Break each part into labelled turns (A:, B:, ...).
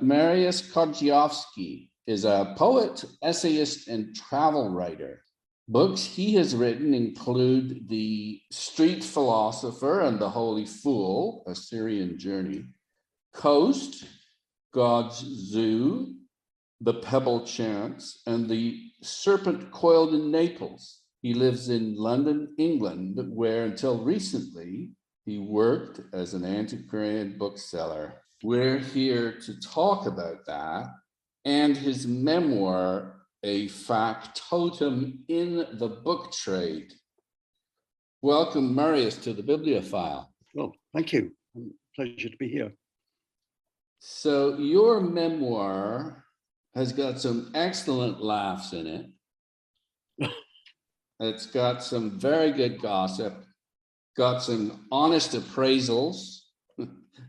A: Marius Kociejowski is a poet, essayist, and travel writer. Books he has written include The Street Philosopher and the Holy Fool, a Syrian Journey, Coast, God's Zoo, The Pebble Chance, and The Serpent Coiled in Naples. He lives in London, England, where until recently he worked as an antiquarian bookseller. We're here to talk about that and his memoir, A Factotum in the Book Trade. Welcome, Marius, to the Bibliophile.
B: Well, thank you. Pleasure to be here.
A: So your memoir has got some excellent laughs in it. It's got some very good gossip, got some honest appraisals,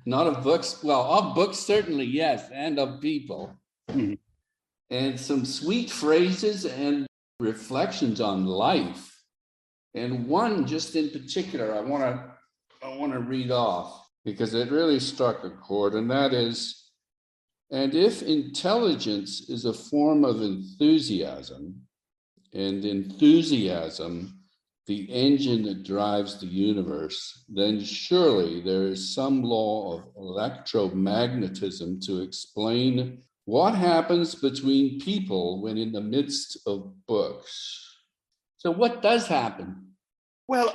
A: not of books, well, of books certainly, yes, and of people.
B: Mm-hmm.
A: And some sweet phrases and reflections on life. And one just in particular, I want to read off because it really struck a chord, and that is, and if intelligence is a form of enthusiasm, and enthusiasm the engine that drives the universe, then surely there is some law of electromagnetism to explain what happens between people when in the midst of books. So what does happen?
B: Well,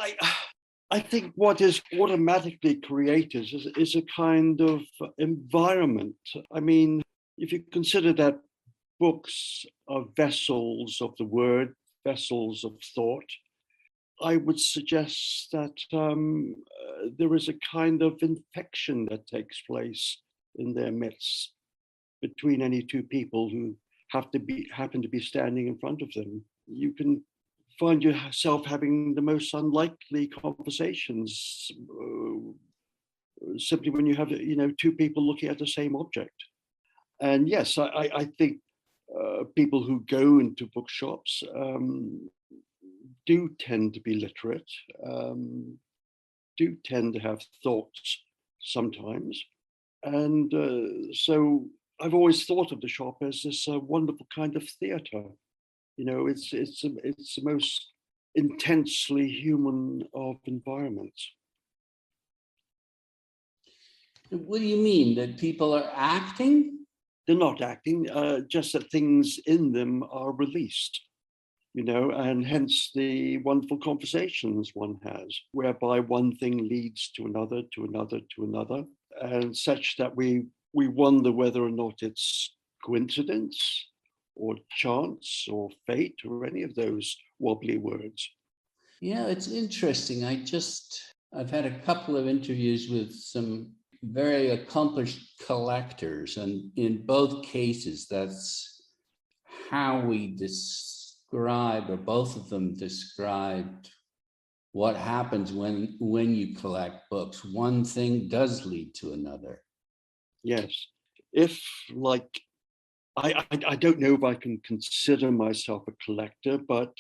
B: I think what is automatically created is a kind of environment. I mean, if you consider that books are vessels of the word, vessels of thought, I would suggest that there is a kind of infection that takes place in their midst between any two people who happen to be standing in front of them. You can find yourself having the most unlikely conversations simply when you have, two people looking at the same object. And yes, I think people who go into bookshops do tend to be literate, do tend to have thoughts sometimes. And so I've always thought of the shop as this wonderful kind of theater. It's the most intensely human of environments.
A: What do you mean? That people are acting?
B: They're not acting, just that things in them are released, and hence the wonderful conversations one has, whereby one thing leads to another, to another, to another, and such that we wonder whether or not it's coincidence or chance or fate or any of those wobbly words.
A: Yeah, it's interesting. I've had a couple of interviews with some very accomplished collectors, and in both cases, that's how we describe, or both of them described, what happens when you collect books. One thing does lead to another.
B: Yes. If, like, I don't know if I can consider myself a collector, but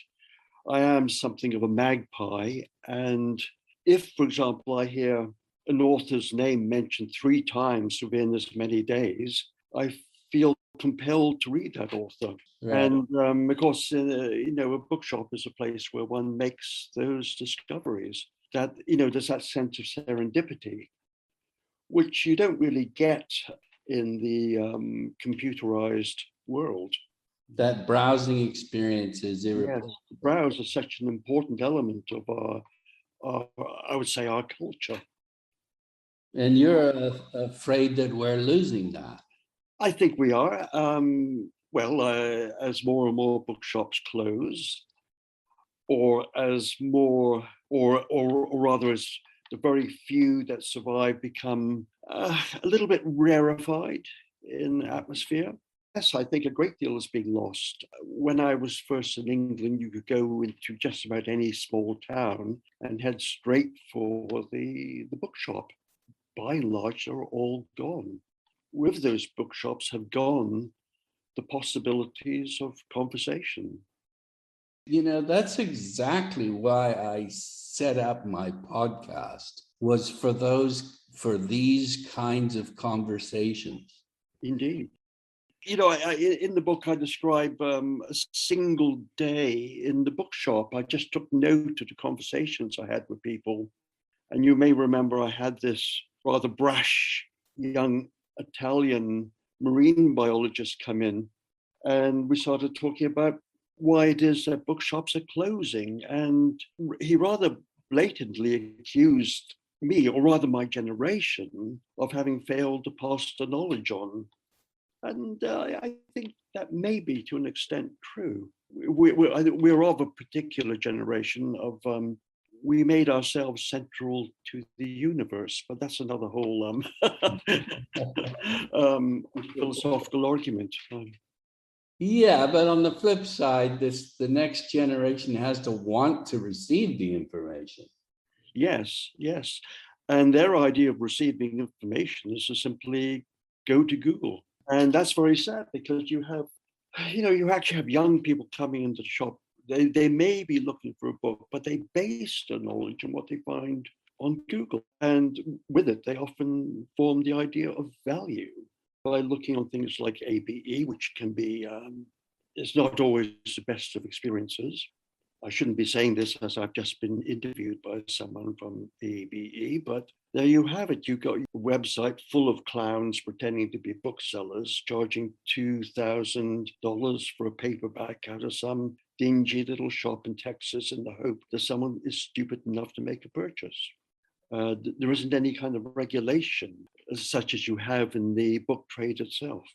B: I am something of a magpie. And if, for example, I hear an author's name mentioned 3 times within as many days, I feel compelled to read that author. Right. And of course, a bookshop is a place where one makes those discoveries. That, there's that sense of serendipity, which you don't really get in the computerized world.
A: That browsing experience is
B: irreplaceable. Yes, browse is such an important element of our, I would say, our culture.
A: And you're afraid that we're losing that.
B: I think we are. As more and more bookshops close, or as more, or rather as the very few that survive become a little bit rarefied in atmosphere. Yes, I think a great deal is being lost. When I was first in England, you could go into just about any small town and head straight for the bookshop. By and large, they're all gone. With those bookshops have gone the possibilities of conversation.
A: That's exactly why I set up my podcast, was for these kinds of conversations.
B: Indeed. You know, in the book, I describe a single day in the bookshop. I just took note of the conversations I had with people. And you may remember I had this rather brash young Italian marine biologist come in, and we started talking about why it is that bookshops are closing. And he rather blatantly accused me, or rather my generation, of having failed to pass the knowledge on. And I think that may be to an extent true. We're of a particular generation of, we made ourselves central to the universe, but that's another whole philosophical argument.
A: Yeah, but on the flip side, the next generation has to want to receive the information.
B: Yes, yes. And their idea of receiving information is to simply go to Google. And that's very sad, because you actually have young people coming into the shop. They may be looking for a book, but they base their knowledge on what they find on Google. And with it, they often form the idea of value by looking on things like ABE, which can be, it's not always the best of experiences. I shouldn't be saying this, as I've just been interviewed by someone from the ABE, but there you have it. You've got a website full of clowns pretending to be booksellers, charging $2,000 for a paperback out of some dingy little shop in Texas in the hope that someone is stupid enough to make a purchase. There isn't any kind of regulation such as you have in the book trade itself.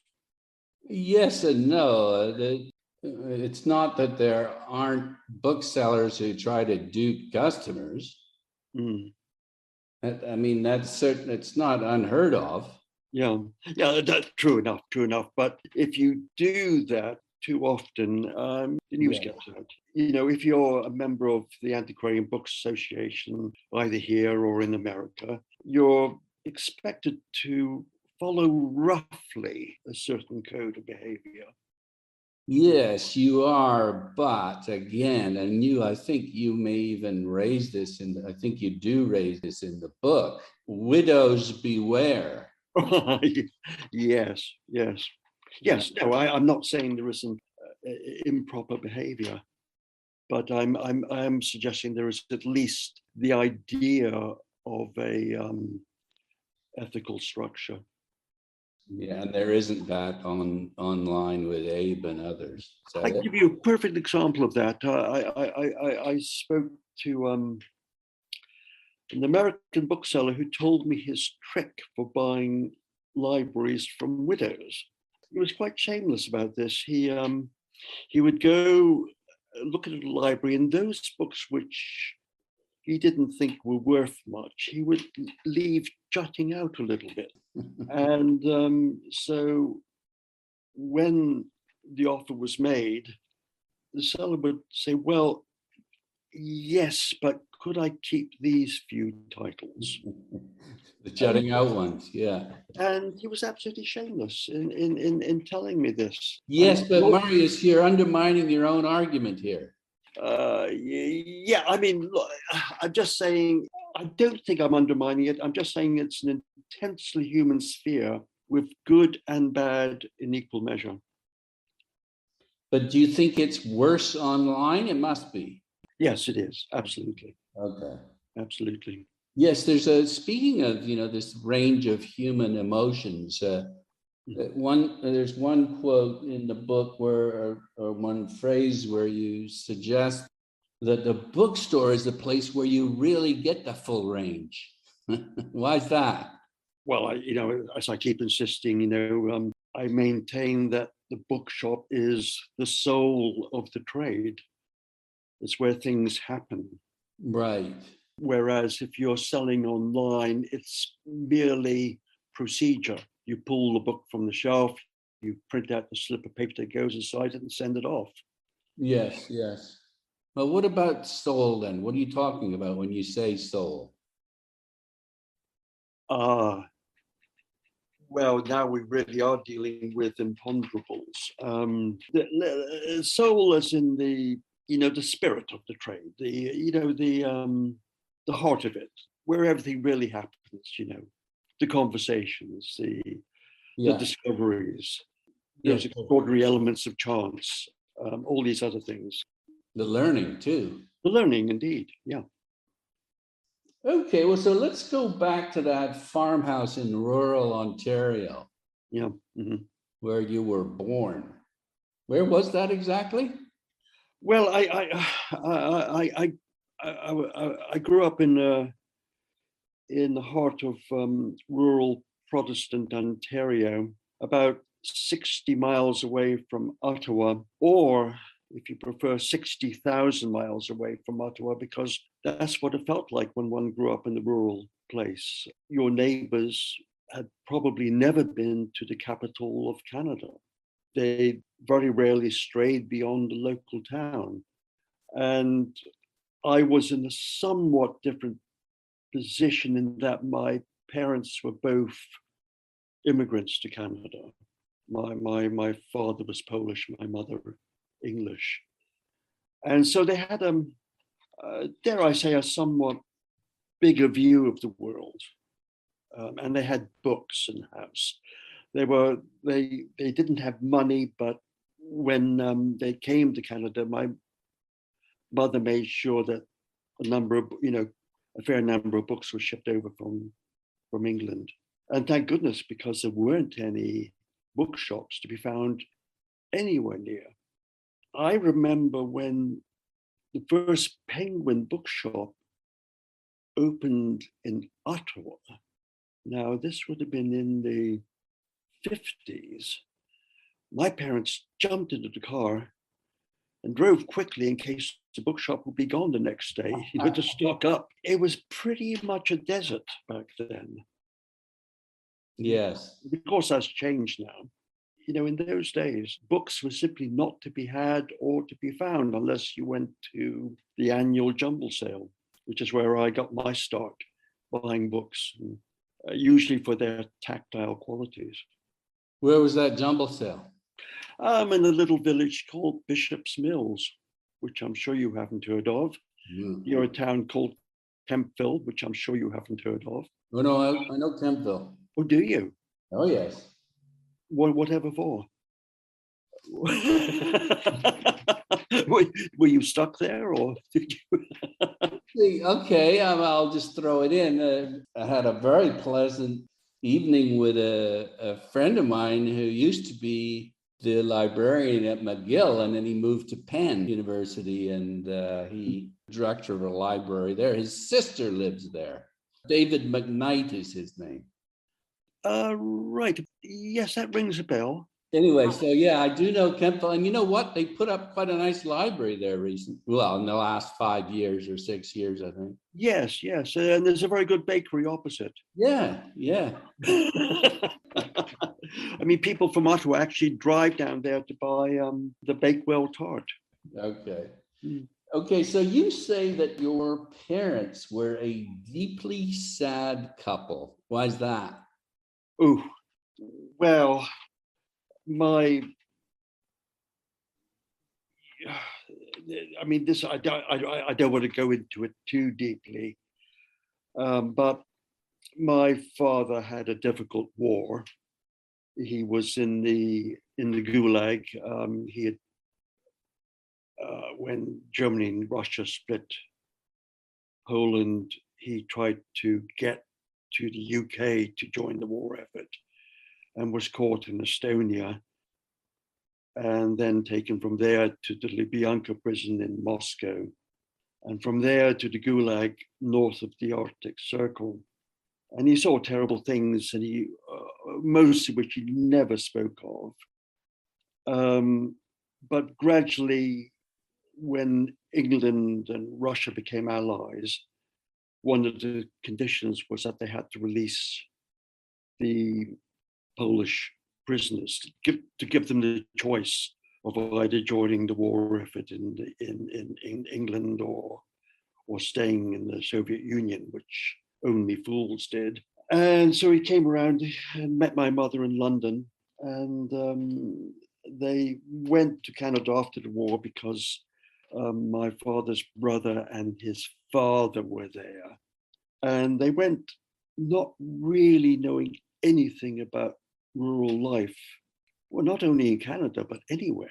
A: Yes and no. It's not that there aren't booksellers who try to dupe customers.
B: Mm.
A: I mean, that's certain. It's not unheard of.
B: Yeah, that's true enough. But if you do that too often, the news gets out. You know, if you're a member of the Antiquarian Books Association, either here or in America, you're expected to follow roughly a certain code of behavior.
A: Yes, you are. But again, I think you may even raise this I think you do raise this in the book. Widows beware.
B: Yes. No, I'm not saying there isn't improper behavior, but I'm suggesting there is at least the idea of a ethical structure.
A: Yeah, and there isn't that online with Abe and others.
B: I can give you a perfect example of that. I spoke to an American bookseller who told me his trick for buying libraries from widows. He was quite shameless about this. He would go look at a library, and those books which he didn't think were worth much, he would leave jutting out a little bit. And so when the offer was made, the seller would say, well, yes, but could I keep these few titles?
A: The jutting out ones, yeah.
B: And he was absolutely shameless in telling me this.
A: Yes, but Marius, you're undermining your own argument here.
B: Yeah, I mean, look, I'm just saying, I don't think I'm undermining it. I'm just saying it's an intensely human sphere with good and bad in equal measure.
A: But do you think it's worse online? It must be.
B: Yes, it is. Absolutely.
A: Okay.
B: Absolutely.
A: Yes, speaking of, this range of human emotions, there's one quote in the book or one phrase where you suggest that the bookstore is the place where you really get the full range. Why is that?
B: Well, as I keep insisting, I maintain that the bookshop is the soul of the trade. It's where things happen.
A: Right.
B: Whereas if you're selling online, it's merely procedure. You pull the book from the shelf, you print out the slip of paper that goes inside it and send it off.
A: Yes. Well, what about soul then? What are you talking about when you say soul?
B: Well, now we really are dealing with imponderables. The soul as in the spirit of the trade, the heart of it, where everything really happens, the conversations, the
A: Yeah.
B: discoveries, those
A: Yes.
B: extraordinary elements of chance, all these other things.
A: The learning too.
B: The learning, indeed, yeah.
A: Okay, well, so let's go back to that farmhouse in rural Ontario
B: Yeah. Mm-hmm.
A: where you were born. Where was that exactly?
B: Well, I grew up in the heart of rural Protestant Ontario, about 60 miles away from Ottawa, or if you prefer, 60,000 miles away from Ottawa, because that's what it felt like when one grew up in the rural place. Your neighbors had probably never been to the capital of Canada. They very rarely strayed beyond the local town. And I was in a somewhat different position in that my parents were both immigrants to Canada. My father was Polish, my mother English. And so they had, dare I say, a somewhat bigger view of the world. And they had books in the house. They didn't have money, but when they came to Canada, my mother made sure that a fair number of books were shipped over from England. And thank goodness, because there weren't any bookshops to be found anywhere near. I remember when the first Penguin bookshop opened in Ottawa. Now, this would have been in the 50s. My parents jumped into the car and drove quickly in case the bookshop would be gone the next day, to stock up. It was pretty much a desert back then.
A: Yes.
B: Of course, that's changed now. In those days, books were simply not to be had or to be found unless you went to the annual jumble sale, which is where I got my start buying books, usually for their tactile qualities.
A: Where was that jumble sale?
B: I'm in a little village called Bishop's Mills, which I'm sure you haven't heard of.
A: Mm.
B: You're a town called Kempville, which I'm sure you haven't heard of.
A: Oh, no, I know Kempville.
B: Oh, do you?
A: Oh, yes.
B: Whatever for? Were you stuck there, or did you?
A: Okay, I'll just throw it in. I had a very pleasant evening with a friend of mine who used to be the librarian at McGill, and then he moved to Penn University, and he director of a library there. His sister lives there. David McKnight is his name.
B: Right. Yes, that rings a bell.
A: Anyway, so yeah, I do know Kempville, and you know what? They put up quite a nice library there recently. Well, in the last 5 years or 6 years, I think.
B: Yes, and there's a very good bakery opposite.
A: Yeah.
B: I mean, people from Ottawa actually drive down there to buy the Bakewell tart.
A: Okay. Okay, so you say that your parents were a deeply sad couple. Why is that?
B: Oh, well, I mean, this I don't want to go into it too deeply, but my father had a difficult war. He was in the Gulag. He had when Germany and Russia split Poland, he tried to get to the UK to join the war effort, and was caught in Estonia, and then taken from there to the Lubyanka prison in Moscow, and from there to the Gulag north of the Arctic Circle. And he saw terrible things, and he most of which he never spoke of. But gradually, when England and Russia became allies, one of the conditions was that they had to release the Polish prisoners, to give them the choice of either joining the war effort in England or staying in the Soviet Union, which only fools did. And so he came around and met my mother in London, and they went to Canada after the war because my father's brother and his father were there. And they went not really knowing anything about rural life, well, not only in Canada, but anywhere.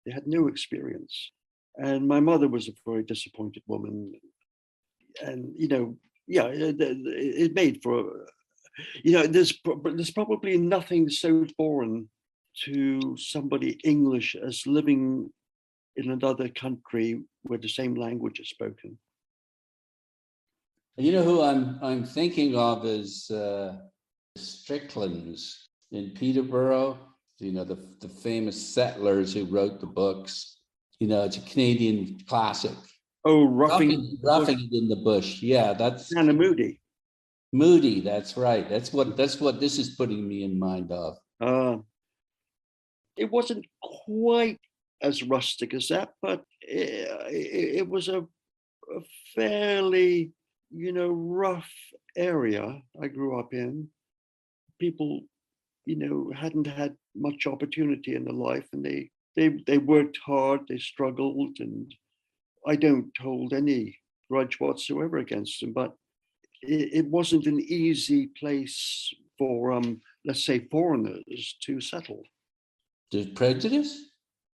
B: They had no experience. And my mother was a very disappointed woman. And, yeah, it made for, there's probably nothing so foreign to somebody English as living in another country where the same language is spoken.
A: You know who I'm thinking of is Strickland's in Peterborough. The famous settlers who wrote the books. It's a Canadian classic.
B: Oh, roughing
A: It in the Bush. Yeah, that's
B: Anna Moody.
A: Moody. That's right. That's what this is putting me in mind of.
B: It wasn't quite as rustic as that, but it was a fairly, rough area I grew up in. People, hadn't had much opportunity in their life, and they worked hard, they struggled, and I don't hold any grudge whatsoever against them, but it wasn't an easy place for, let's say, foreigners to settle.
A: There's prejudice?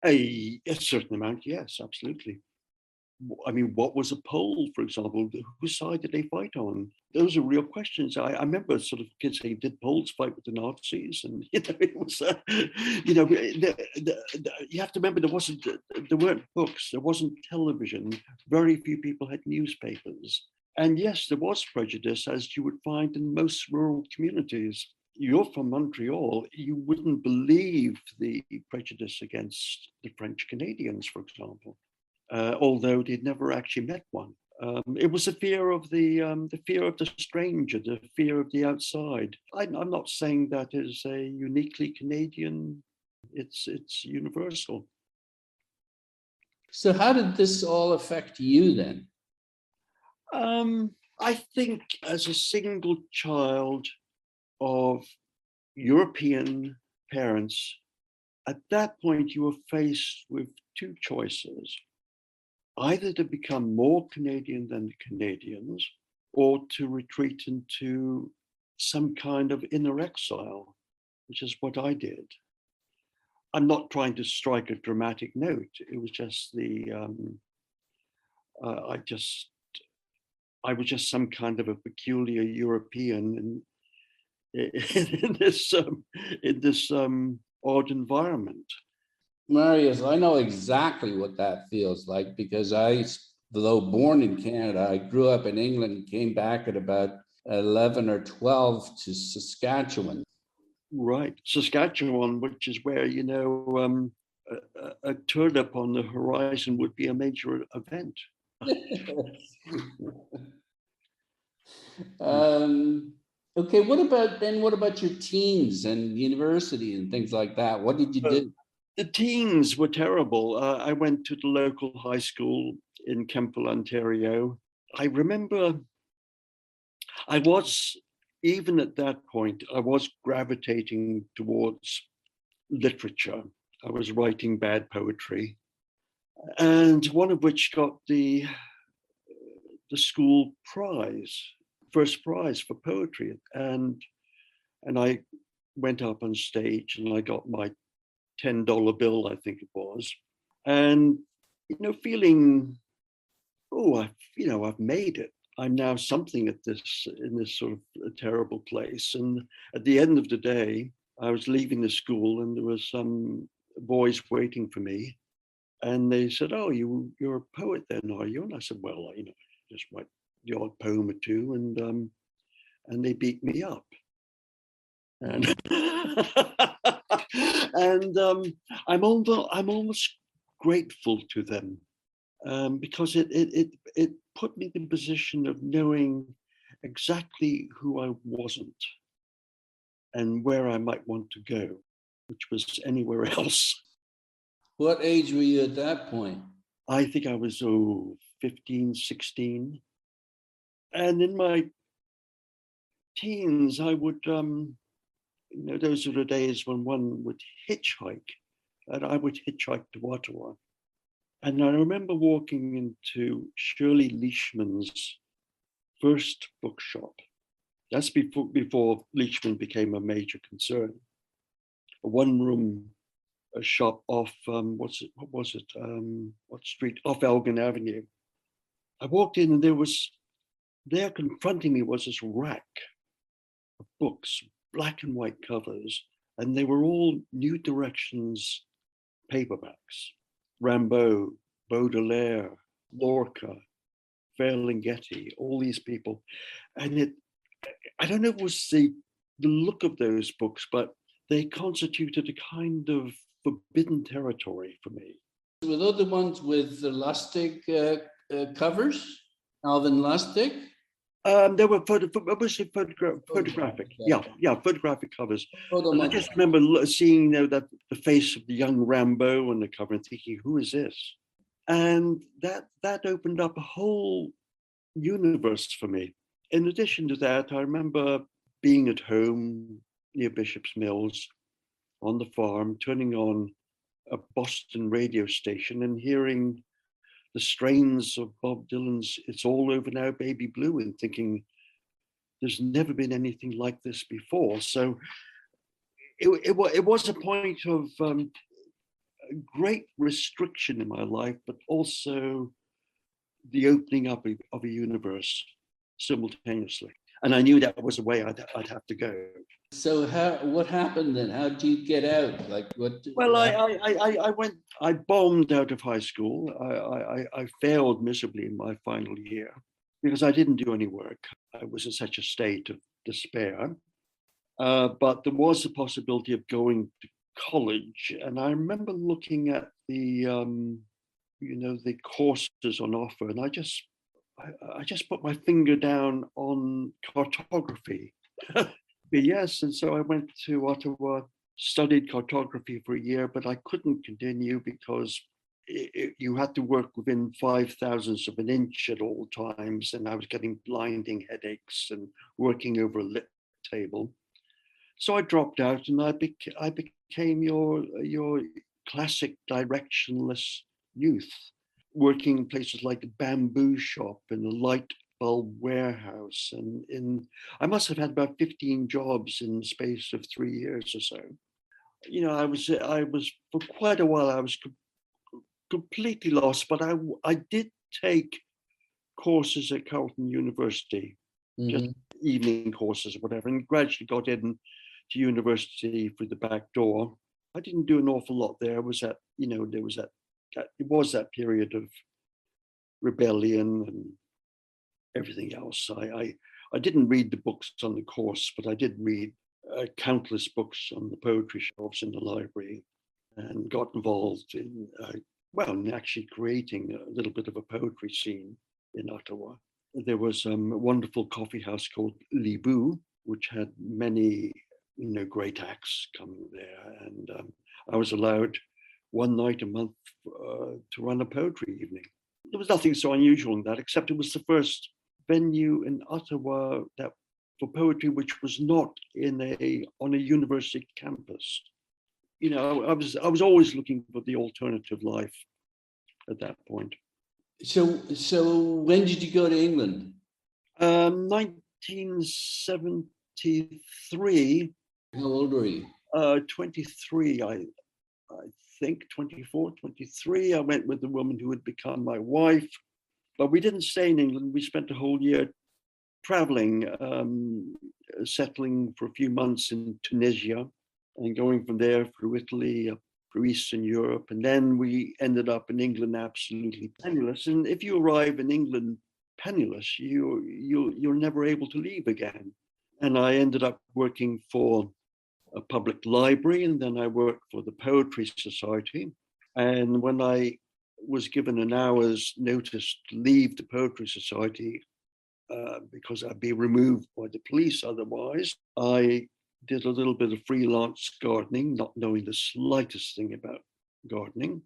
B: A certain amount, yes, absolutely. I mean, what was a Pole, for example? Whose side did they fight on? Those are real questions. I remember sort of kids saying, "Did Poles fight with the Nazis?" And it was, you have to remember there weren't books, there wasn't television. Very few people had newspapers, and yes, there was prejudice, as you would find in most rural communities. You're from Montreal, you wouldn't believe the prejudice against the French Canadians, for example. Although they'd never actually met one. It was a fear of the fear of the stranger, the fear of the outside. I'm not saying that is a uniquely Canadian. It's universal.
A: So how did this all affect you then?
B: I think as a single child of European parents, at that point you were faced with two choices: either to become more Canadian than the Canadians, or to retreat into some kind of inner exile, which is what I did. I'm not trying to strike a dramatic note. It was just I was just some kind of a peculiar European in this odd environment.
A: Marius, I know exactly what that feels like because though born in Canada, I grew up in England, came back at about 11 or 12 to Saskatchewan.
B: Right, Saskatchewan, which is where, a turnip on the horizon would be a major event.
A: Okay, what about your teens and university and things like that? What did you do?
B: The teens were terrible. I went to the local high school in Kemptville, Ontario. I remember even at that point, I was gravitating towards literature. I was writing bad poetry, and one of which got the school prize, first prize for poetry. And I went up on stage and I got my $10 bill, I think it was. And, feeling, I've made it. I'm now something in this sort of a terrible place. And at the end of the day, I was leaving the school and there was some boys waiting for me. And they said, "Oh, you're a poet then, are you?" And I said, "Well, just write the odd poem or two," and they beat me up. And and I'm almost grateful to them, because it put me in the position of knowing exactly who I wasn't and where I might want to go, which was anywhere else.
A: What age were you at that point?
B: I think I was 15, 16. And in my teens, I would, those are the days when one would hitchhike, and I would hitchhike to Ottawa. And I remember walking into Shirley Leishman's first bookshop. That's before Leishman became a major concern. one-room shop off what street, off Elgin Avenue. I walked in and there confronting me was this rack of books, black and white covers, and they were all New Directions paperbacks. Rimbaud, Baudelaire, Lorca, Ferlinghetti, all these people. And I don't know if it was the look of those books, but they constituted a kind of forbidden territory for me.
A: Were those the ones with the Lustig covers? Alvin Lustig?
B: They were mostly photographic. Yeah, photographic covers. And I just remember seeing that the face of the young Rimbaud on the cover and thinking, who is this? And that opened up a whole universe for me. In addition to that, I remember being at home near Bishop's Mills on the farm, turning on a Boston radio station and hearing the strains of Bob Dylan's It's All Over Now, Baby Blue, and thinking there's never been anything like this before. So it was a point of great restriction in my life, but also the opening up of a universe simultaneously. And I knew that was a way I'd have to go.
A: So what happened then? How did you get out? Like what?
B: Well, I bombed out of high school. I failed miserably in my final year because I didn't do any work. I was in such a state of despair. But there was the possibility of going to college. And I remember looking at the courses on offer, and I just put my finger down on cartography. Yes, and so I went to Ottawa, studied cartography for a year, but I couldn't continue because you had to work within 5,000ths of an inch at all times, and I was getting blinding headaches and working over a lit table. So I dropped out, and I became your classic directionless youth, working in places like the Bamboo Shop and the Light Bulb Warehouse, and I must have had about 15 jobs in the space of 3 years or so. You know, I was for quite a while I was completely lost, but I did take courses at Carleton University, just evening courses or whatever, and gradually got in to university through the back door. I didn't do an awful lot there. It was that period of rebellion and everything else. I didn't read the books on the course, but I did read countless books on the poetry shelves in the library, and got involved in actually creating a little bit of a poetry scene in Ottawa. There was a wonderful coffee house called Libou, which had many great acts coming there, and I was allowed one night a month to run a poetry evening. There was nothing so unusual in that, except it was the first venue in Ottawa for poetry which was not on a university campus. I was always looking for the alternative life at that point.
A: So when did you go to England?
B: 1973.
A: How old were you?
B: 23, I think, 24, 23. I went with the woman who would become my wife. But we didn't stay in England. We spent a whole year traveling, settling for a few months in Tunisia, and going from there through Italy, up through Eastern Europe. And then we ended up in England absolutely penniless. And if you arrive in England penniless, you're never able to leave again. And I ended up working for a public library, and then I worked for the Poetry Society. And when I was given an hour's notice to leave the Poetry Society because I'd be removed by the police otherwise, I did a little bit of freelance gardening, not knowing the slightest thing about gardening.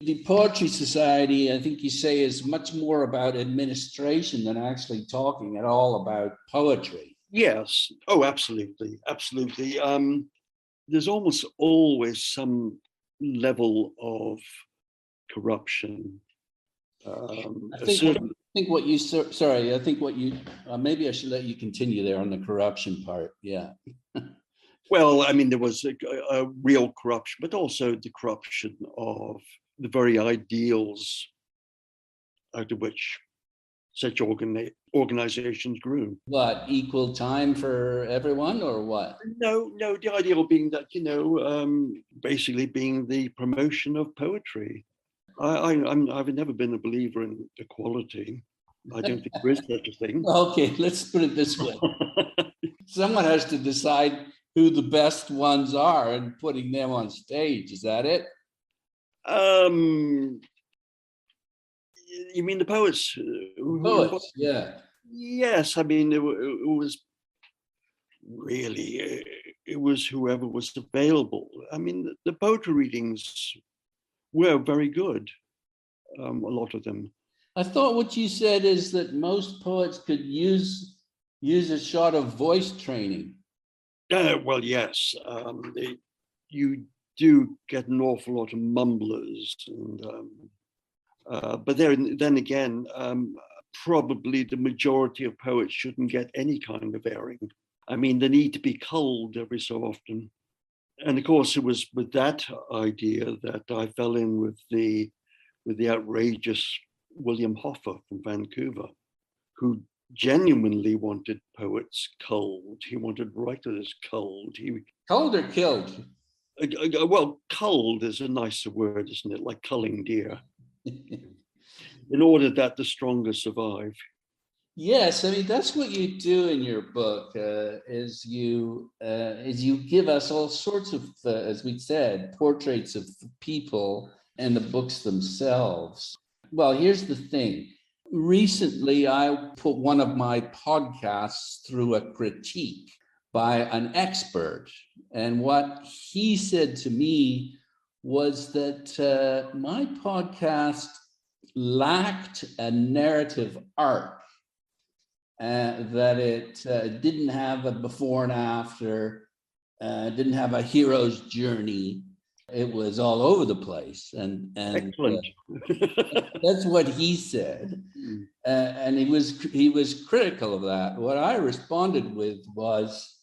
A: The Poetry Society, I think you say, is much more about administration than actually talking at all about poetry.
B: Yes. Oh, absolutely. Absolutely. There's almost always some level of corruption.
A: Maybe I should let you continue there on the corruption part. Yeah.
B: Well, I mean, there was a real corruption, but also the corruption of the very ideals out of which such organizations grew.
A: What, equal time for everyone or what?
B: No, the ideal being that, basically being the promotion of poetry. I've never been a believer in equality. I don't think there is such a thing.
A: Okay, let's put it this way. Someone has to decide who the best ones are and putting them on stage. Is that it?
B: You mean the poets?
A: Poets, yeah.
B: Yes, I mean it was really it was whoever was available. I mean the poetry readings were very good. A lot of them.
A: I thought what you said is that most poets could use a shot of voice training.
B: Well, yes, you do get an awful lot of mumblers, but then again, probably the majority of poets shouldn't get any kind of airing. I mean, they need to be culled every so often. And of course, it was with that idea that I fell in with the outrageous William Hoffer from Vancouver, who genuinely wanted poets culled. He wanted writers culled.
A: Culled or killed?
B: Well, culled is a nicer word, isn't it? Like culling deer. In order that the stronger survive.
A: Yes, I mean that's what you do in your book. Is you give us all sorts of, as we said, portraits of people and the books themselves. Well, here's the thing. Recently, I put one of my podcasts through a critique by an expert, and what he said to me was that my podcast lacked a narrative arc. That it didn't have a before and after, didn't have a hero's journey. It was all over the place, and
B: Excellent.
A: that's what he said, and he was critical of that. What I responded with was,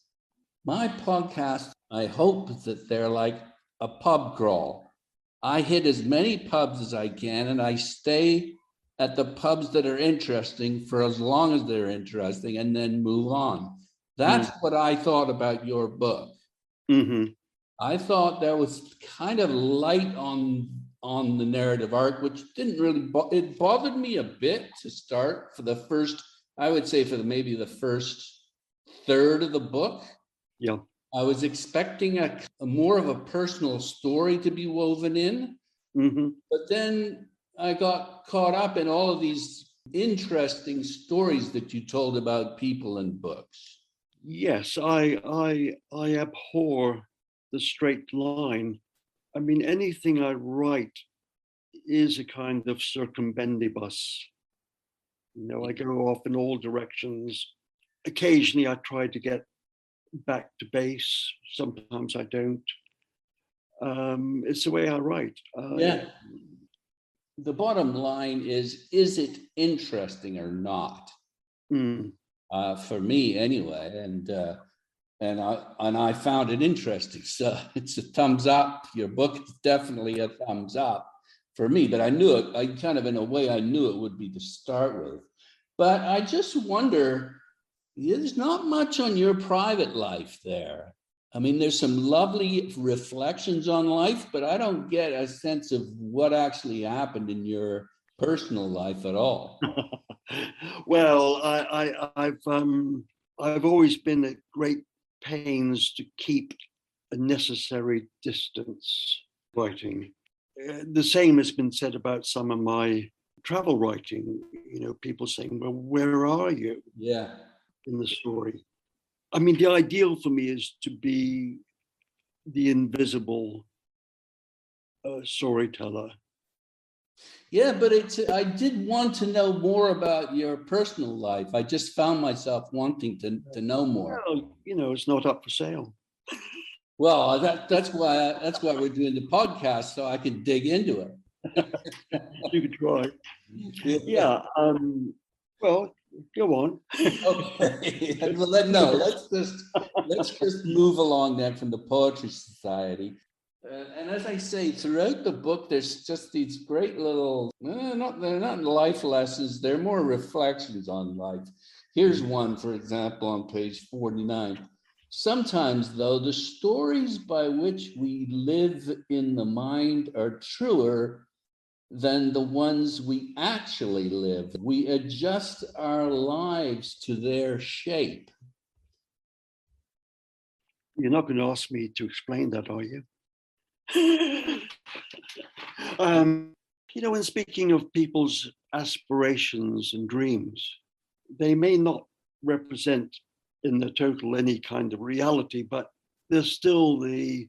A: my podcast, I hope that they're like a pub crawl. I hit as many pubs as I can, and I stay at the pubs that are interesting for as long as they're interesting, and then move on. That's what I thought about your book.
B: Mm-hmm.
A: I thought that was kind of light on the narrative arc, which didn't really, it bothered me a bit to start for the first, I would say for maybe the first third of the book.
B: Yeah.
A: I was expecting a more of a personal story to be woven in, but then I got caught up in all of these interesting stories that you told about people and books.
B: Yes, I abhor the straight line. I mean, anything I write is a kind of circumbendibus. I go off in all directions. Occasionally I try to get back to base. Sometimes I don't. It's the way I write.
A: Yeah. The bottom line is it interesting or not? For me anyway, and I found it interesting, so it's a thumbs up. Your book is definitely a thumbs up for me, but I knew it, I kind of in a way I knew it would be to start with. But I just wonder, there's not much on your private life there. I mean, there's some lovely reflections on life, but I don't get a sense of what actually happened in your personal life at all.
B: Well, I've always been at great pains to keep a necessary distance writing. The same has been said about some of my travel writing. People saying, "Well, where are you?"
A: Yeah.
B: In the story. I mean, the ideal for me is to be the invisible storyteller.
A: Yeah, but I did want to know more about your personal life. I just found myself wanting to know more.
B: Well, it's not up for sale.
A: Well, that's why we're doing the podcast, so I can dig into it.
B: You could try. Yeah. Well, Go on.
A: Okay. Well, no, let's just move along then from the Poetry Society. And as I say, throughout the book, there's just these great little, they're not life lessons, they're more reflections on life. Here's one, for example, on page 49. Sometimes, though, the stories by which we live in the mind are truer than the ones we actually live. We adjust our lives to their shape.
B: You're not going to ask me to explain that, are you? When speaking of people's aspirations and dreams, they may not represent in the total any kind of reality, but they're still the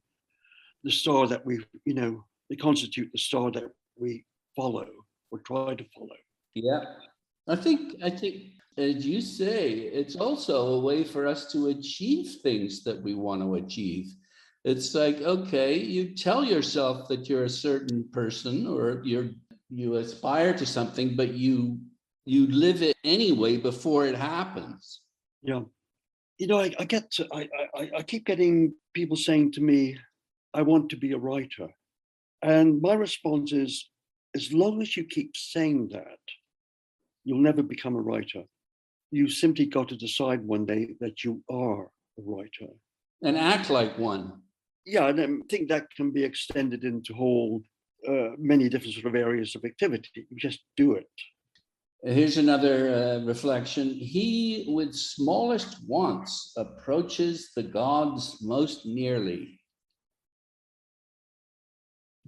B: star that they constitute the star that we follow or try to follow.
A: Yeah, I think as you say, it's also a way for us to achieve things that we want to achieve. It's like, okay, you tell yourself that you're a certain person or you aspire to something, but you live it anyway before it happens.
B: Yeah. I keep getting people saying to me, I want to be a writer. And my response is, as long as you keep saying that, you'll never become a writer. You simply got to decide one day that you are a writer.
A: And act like one.
B: Yeah, and I think that can be extended into many different sort of areas of activity. You just do it.
A: Here's another reflection. He with smallest wants approaches the gods most nearly.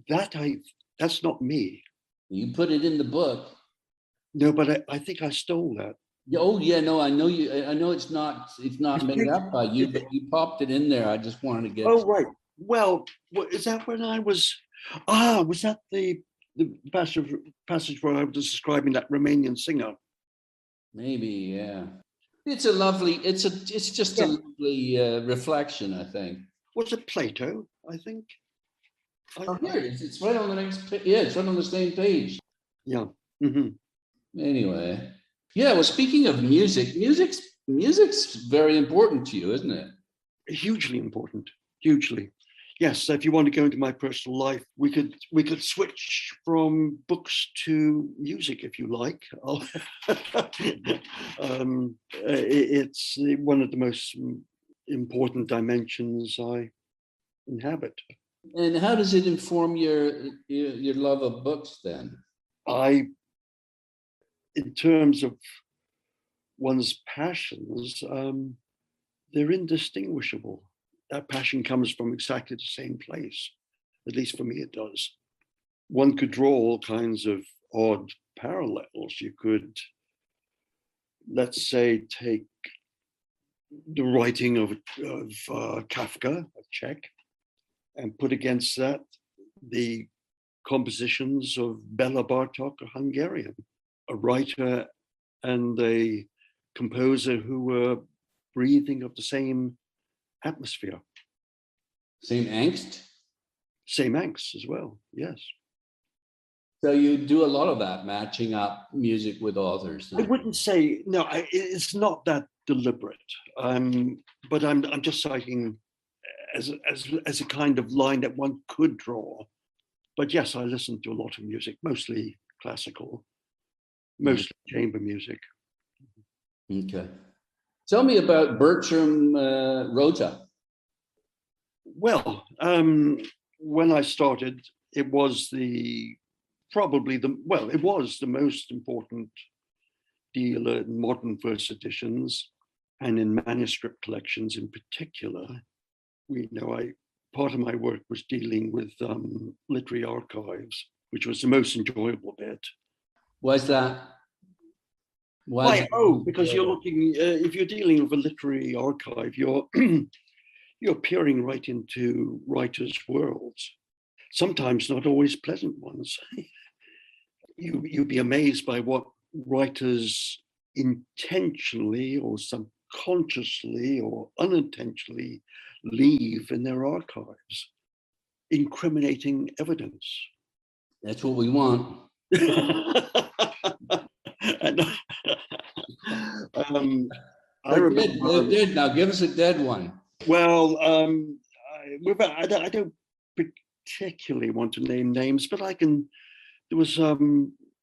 B: That's not me.
A: You put it in the book.
B: No, but I think I stole that.
A: Oh yeah, no, I know you. I know it's not made up by you, but you popped it in there. I just wanted to get.
B: Oh right. Well, is that when I was? Was that the passage where I was describing that Romanian singer?
A: Maybe, yeah. It's a lovely. It's just a lovely reflection, I think.
B: Was it Plato? I think.
A: Here it is. It's right on the next page. Yeah, it's right on the same page.
B: Yeah. Mm-hmm.
A: Anyway, yeah. Well, speaking of music's very important to you, isn't it?
B: Hugely important. Hugely. Yes. So if you want to go into my personal life, we could switch from books to music if you like. It's one of the most important dimensions I inhabit.
A: And how does it inform your love of books then?
B: In terms of one's passions, they're indistinguishable. That passion comes from exactly the same place. At least for me, it does. One could draw all kinds of odd parallels. You could, let's say, take the writing of Kafka, a Czech, and put against that the compositions of Bela Bartok, a Hungarian, a writer and a composer who were breathing of the same atmosphere.
A: Same angst?
B: Same angst as well, yes.
A: So you do a lot of that, matching up music with authors.
B: I wouldn't say, no, it's not that deliberate. But I'm just citing as a kind of line that one could draw. But yes, I listen to a lot of music, mostly classical, mostly chamber music.
A: Okay. Tell me about Bertram Rota.
B: Well, when I started, it was the most important deal in modern verse editions and in manuscript collections in particular. Part of my work was dealing with literary archives, which was the most enjoyable bit.
A: Why's that?
B: Why? Oh, because you're looking. If you're dealing with a literary archive, you're peering right into writers' worlds. Sometimes not always pleasant ones. You'd be amazed by what writers intentionally or subconsciously or unintentionally leave in their archives, incriminating evidence.
A: That's what we want.
B: And, I
A: They're
B: remember.
A: dead. They're dead now. Give us a dead one.
B: Well, I don't particularly want to name names, but I can. There was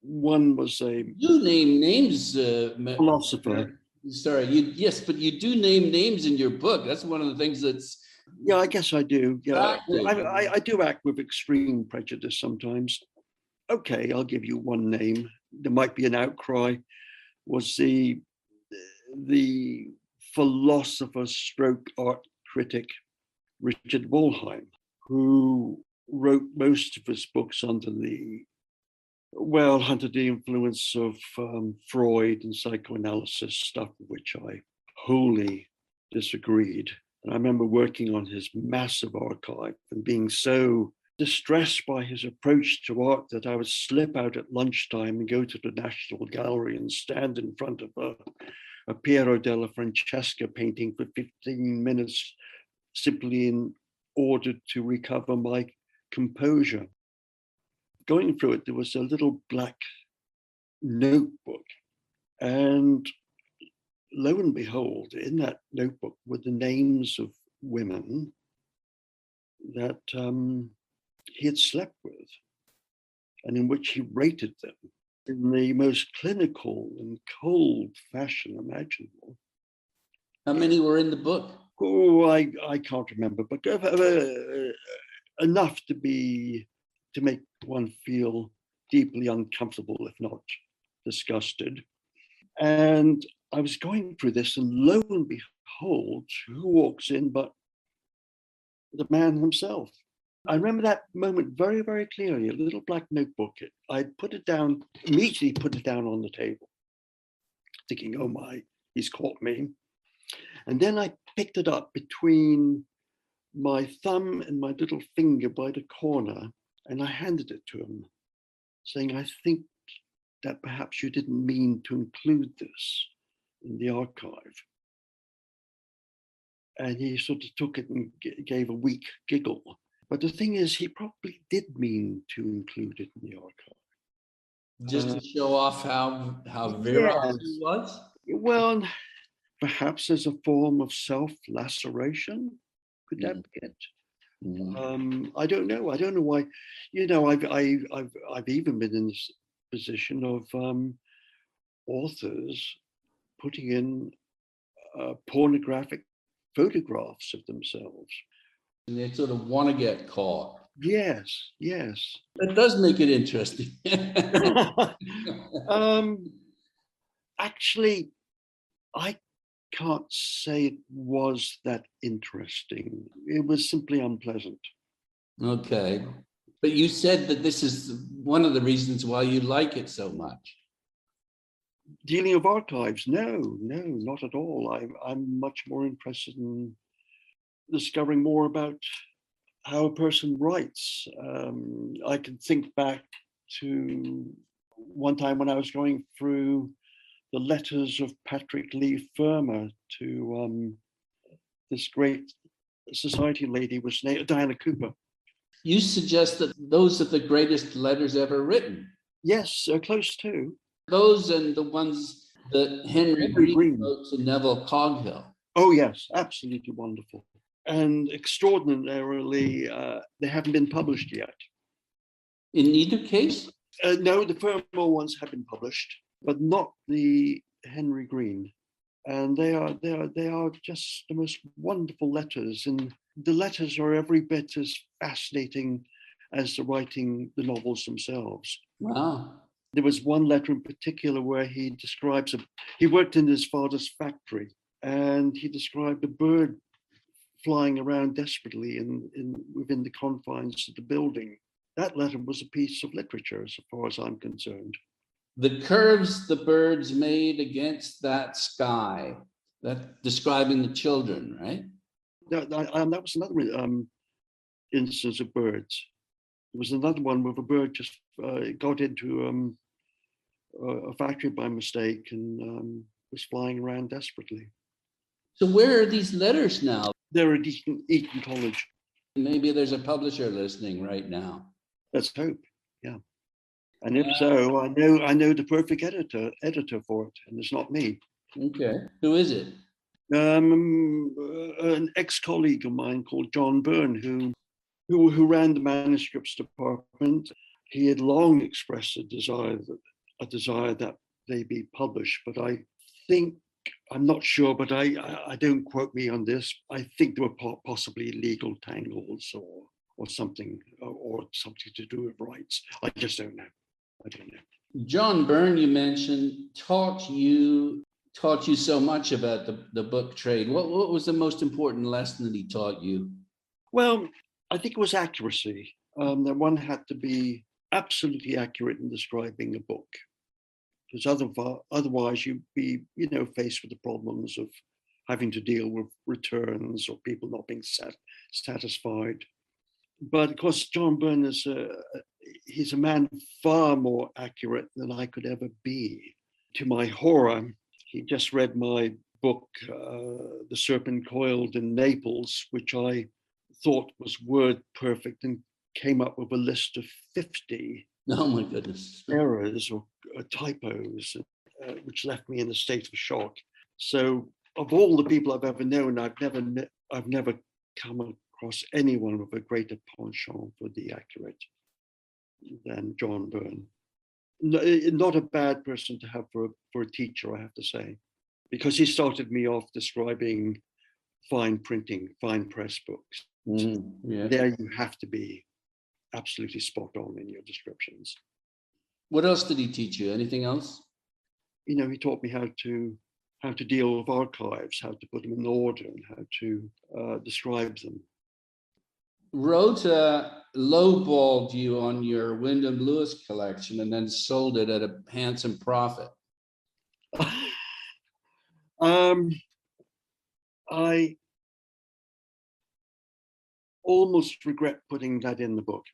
B: one was a
A: You name names,
B: philosopher.
A: sorry, yes, but you do name names in your book. That's one of the things that's
B: Yeah, I guess I do. Yeah,
A: attractive.
B: I do act with extreme prejudice sometimes. Okay, I'll give you one name. There might be an outcry. Was the philosopher stroke art critic Richard Wollheim, who wrote most of his books under the influence of Freud and psychoanalysis, stuff with which I wholly disagreed. And I remember working on his massive archive and being so distressed by his approach to art that I would slip out at lunchtime and go to the National Gallery and stand in front of a Piero della Francesca painting for 15 minutes simply in order to recover my composure. Going through it, there was a little black notebook, and lo and behold, in that notebook were the names of women that he had slept with, and in which he rated them in the most clinical and cold fashion imaginable.
A: How many were in the book?
B: Oh, I can't remember, but enough to make one feel deeply uncomfortable, if not disgusted. And I was going through this, and lo and behold, who walks in but the man himself. I remember that moment very, very clearly, a little black notebook. I put it down, immediately put it down on the table, thinking, oh my, he's caught me. And then I picked it up between my thumb and my little finger by the corner, and I handed it to him, saying, I think that perhaps you didn't mean to include this in the archive. And he sort of took it and gave a weak giggle. But the thing is, he probably did mean to include it in the archive.
A: Just to show off how virile he was?
B: Well, perhaps as a form of self-laceration. Could that be it? I don't know. I don't know why. You know, I've even been in this position of authors putting in pornographic photographs of themselves.
A: And they sort of want to get caught.
B: Yes, yes.
A: That does make it interesting.
B: Actually, I can't say it was that interesting. It was simply unpleasant.
A: Okay. But you said that this is one of the reasons why you like it so much.
B: Dealing with archives, no, not at all. I'm much more interested in discovering more about how a person writes. I can think back to one time when I was going through the letters of Patrick Leigh Fermor to this great society lady was named Diana Cooper.
A: You suggest that those are the greatest letters ever written.
B: Yes, close to.
A: Those and the ones that Henry Green wrote to Neville Coghill.
B: Oh yes, absolutely wonderful. And extraordinarily, they haven't been published yet.
A: In either case?
B: No, the Fermor ones have been published, but not the Henry Green. And they are just the most wonderful letters. And the letters are every bit as fascinating as the writing the novels themselves.
A: Wow.
B: There was one letter in particular where he describes he worked in his father's factory, and he described a bird flying around desperately within the confines of the building. That letter was a piece of literature, as far as I'm concerned.
A: The curves the birds made against that sky, that describing the children, right?
B: That was another instance of birds. There was another one where a bird just got into a factory by mistake and was flying around desperately.
A: So where are these letters now?
B: They're at Eton College.
A: Maybe there's a publisher listening right now.
B: Let's hope, yeah. And if so, I know the perfect editor for it, and it's not me.
A: Okay. Who is it?
B: An ex-colleague of mine called John Byrne, who ran the manuscripts department. He had long expressed a desire that they be published, but I think, I'm not sure, but I don't quote me on this. I think there were possibly legal tangles or something to do with rights. I just don't know. I don't know.
A: John Byrne, you mentioned, taught you so much about the book trade. What was the most important lesson that he taught you?
B: Well, I think it was accuracy. That one had to be absolutely accurate in describing a book, because otherwise you'd be, faced with the problems of having to deal with returns or people not being satisfied. But of course, John Byrne he's a man far more accurate than I could ever be. To my horror, he just read my book, The Serpent Coiled in Naples, which I thought was word perfect, and came up with a list of 50
A: Oh my goodness.
B: errors or typos, which left me in a state of shock. So of all the people I've ever known, I've never come across anyone with a greater penchant for the accurate than John Byrne. Not a bad person to have for a teacher, I have to say, because he started me off describing fine printing, fine press books.
A: Yeah.
B: There you have to be absolutely spot on in your descriptions.
A: What else did he teach you? Anything else?
B: He taught me how to deal with archives, how to put them in order, and how to describe them.
A: Rota lowballed you on your Wyndham Lewis collection and then sold it at a handsome profit.
B: I almost regret putting that in the book.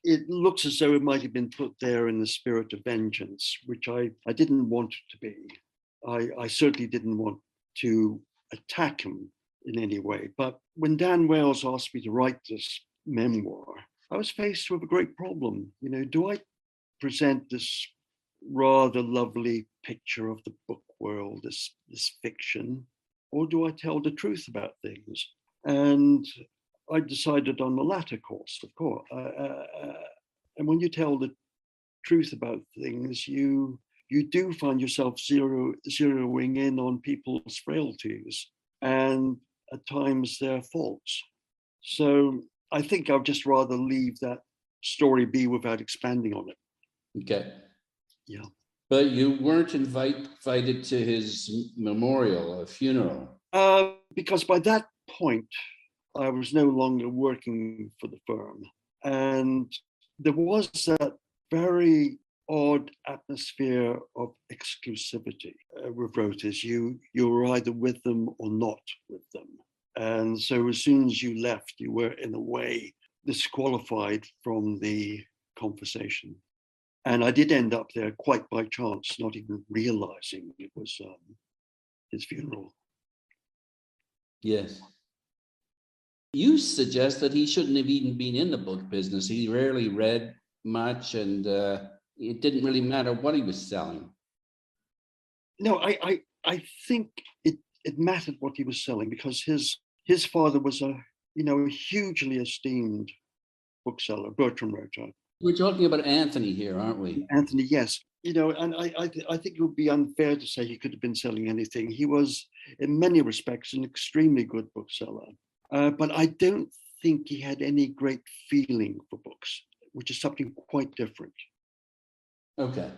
B: It looks as though it might have been put there in the spirit of vengeance, which I didn't want it to be. I certainly didn't want to attack him in any way. But when Dan Wales asked me to write this memoir, I was faced with a great problem. Do I present this rather lovely picture of the book world, this fiction, or do I tell the truth about things? And I decided on the latter course, of course. And when you tell the truth about things, you do find yourself zeroing in on people's frailties and at times their faults. So I think I'd just rather leave that story be without expanding on it.
A: Okay.
B: Yeah.
A: But you weren't invited to his memorial, a funeral.
B: Because by that point, I was no longer working for the firm. And there was that very odd atmosphere of exclusivity with Rotas. You were either with them or not with them. And so as soon as you left, you were in a way disqualified from the conversation. And I did end up there quite by chance, not even realizing it was his funeral.
A: Yes. You suggest that he shouldn't have even been in the book business. He rarely read much, and it didn't really matter what he was selling.
B: No, I think it mattered what he was selling, because his father was a hugely esteemed bookseller, Bertram Rota.
A: We're talking about Anthony here, aren't we?
B: Anthony, yes. And I think it would be unfair to say he could have been selling anything. He was, in many respects, an extremely good bookseller. But I don't think he had any great feeling for books, which is something quite different.
A: Okay.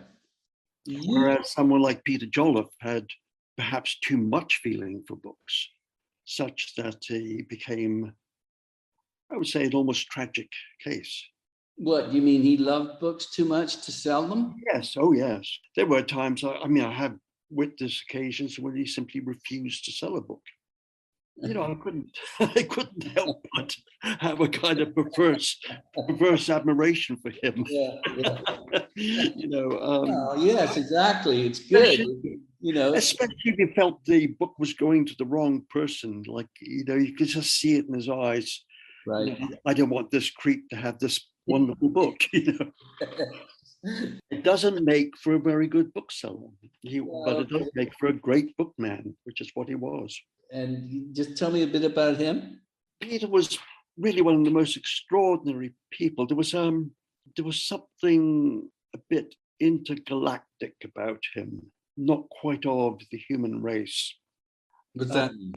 B: Whereas someone like Peter Jolliffe had perhaps too much feeling for books, such that he became, I would say, an almost tragic case.
A: What, you mean he loved books too much to sell them?
B: Yes, oh yes. There were times, I have witnessed occasions when he simply refused to sell a book. I couldn't help but have a kind of perverse admiration for him.
A: Yeah.
B: Yes,
A: exactly. It's good.
B: Especially if you felt the book was going to the wrong person. Like, you could just see it in his eyes.
A: Right.
B: I don't want this creep to have this wonderful book. It doesn't make for a very good bookseller, but it does
A: Okay.
B: make for a great bookman, which is what he was.
A: And just tell me a bit about him.
B: Peter was really one of the most extraordinary people. There was something a bit intergalactic about him, not quite of the human race.
A: What's
B: Uh,
A: that mean?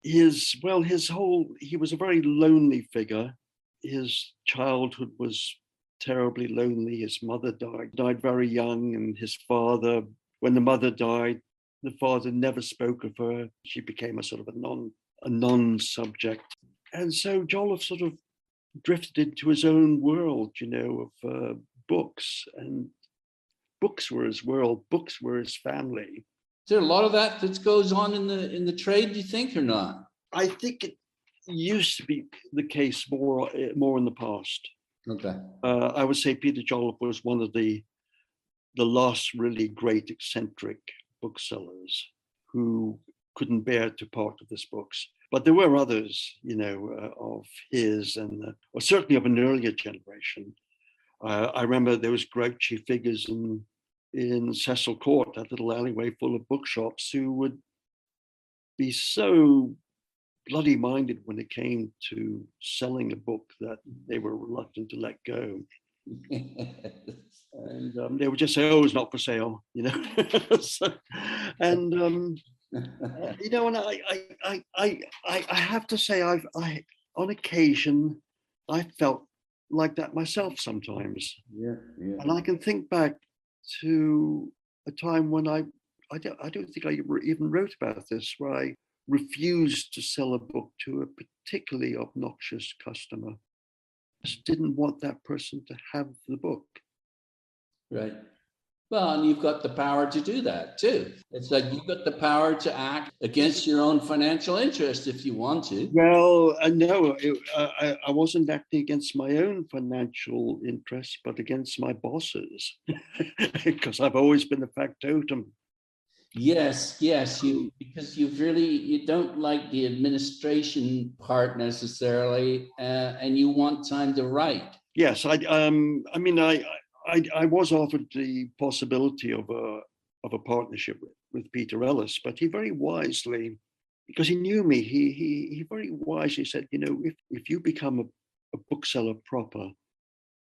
B: he was a very lonely figure. His childhood was terribly lonely. His mother died very young, and his father, when the mother died, the father never spoke of her. She became a sort of a non-subject. And so Jolliffe sort of drifted into his own world, of books, and books were his world, books were his family.
A: Is there a lot of that goes on in the trade, do you think, or not?
B: I think it used to be the case more in the past.
A: Okay.
B: I would say Peter Jolliffe was one of the last really great eccentric booksellers who couldn't bear to part with his books. But there were others, of his or certainly of an earlier generation. I remember there was grouchy figures in Cecil Court, that little alleyway full of bookshops, who would be so bloody minded when it came to selling a book that they were reluctant to let go. And they would just say, "Oh, it's not for sale," so, and and I have to say, I on occasion I felt like that myself sometimes.
A: Yeah, yeah.
B: And I can think back to a time when I don't think I even wrote about this, where I refused to sell a book to a particularly obnoxious customer. I just didn't want that person to have the book.
A: Right. Well, and you've got the power to do that too. It's like you've got the power to act against your own financial interest if you want to.
B: Well, no, I wasn't acting against my own financial interests, but against my bosses, because I've always been a factotum.
A: Yes, yes, because you don't like the administration part necessarily, and you want time to write.
B: Yes, I was offered the possibility of a partnership with Peter Ellis, but he very wisely, because he knew me, he very wisely said, if you become a bookseller proper,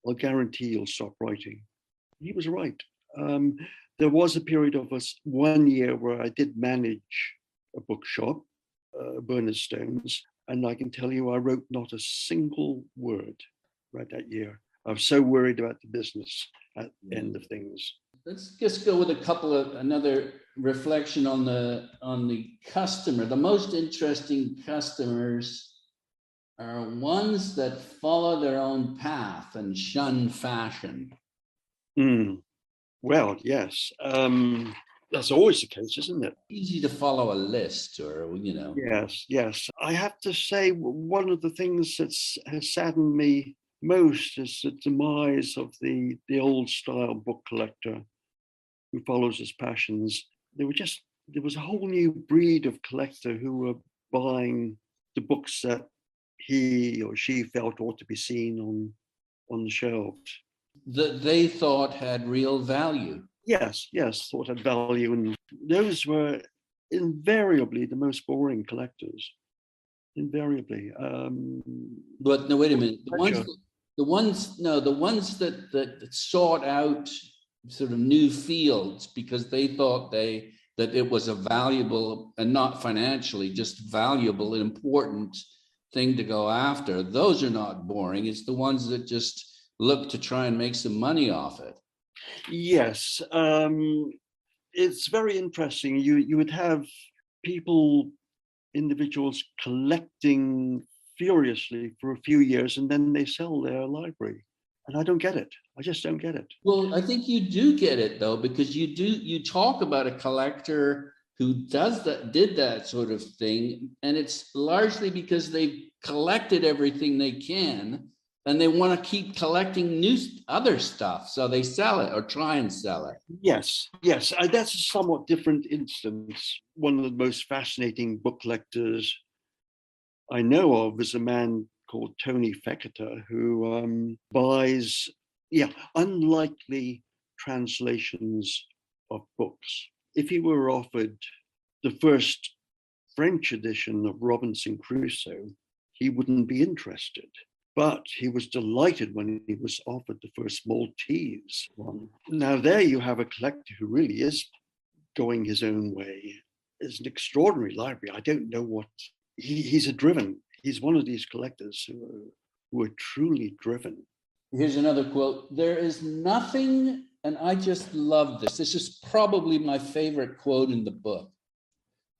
B: I'll guarantee you'll stop writing. He was right. There was a period of 1 year where I did manage a bookshop, Bernard Stone's, and I can tell you I wrote not a single word right that year. I was so worried about the business at the end of things.
A: Let's just go with another reflection on the customer. The most interesting customers are ones that follow their own path and shun fashion.
B: Well, yes. That's always the case, isn't it?
A: Easy to follow a list, or
B: Yes. I have to say, one of the things that has saddened me most is the demise of the old style book collector who follows his passions. There was a whole new breed of collector who were buying the books that he or she felt ought to be seen on the shelves.
A: That they thought had real value.
B: Yes, thought had value, and those were invariably the most boring collectors. Invariably.
A: But no, wait a minute. The ones that sought out sort of new fields because they thought that it was a valuable, and not financially, just valuable and important thing to go after. Those are not boring. It's the ones that just look to try and make some money off it.
B: Yes, it's very interesting. You would have individuals collecting furiously for a few years, and then they sell their library. And I don't get it. I just don't get it.
A: Well, I think you do get it though, because you talk about a collector who did that sort of thing, and it's largely because they've collected everything they can, and they want to keep collecting new other stuff, so they sell it or try and sell it.
B: Yes. That's a somewhat different instance. One of the most fascinating book collectors I know of is a man called Tony Fekete, who buys yeah, unlikely translations of books. If he were offered the first French edition of Robinson Crusoe, he wouldn't be interested. But he was delighted when he was offered the first Maltese one. Now, there you have a collector who really is going his own way. It's an extraordinary library. I don't know what he's one of these collectors who are truly driven.
A: Here's another quote. There is nothing, and I just love this. This is probably my favorite quote in the book.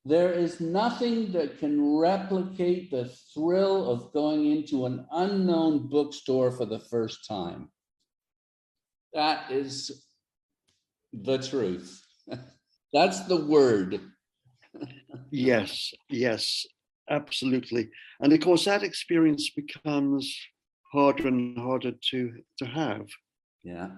A: There is nothing that can replicate the thrill of going into an unknown bookstore for the first time. That is the truth. That's the word.
B: Yes, absolutely. And of course, that experience becomes harder and harder to have.
A: Yeah.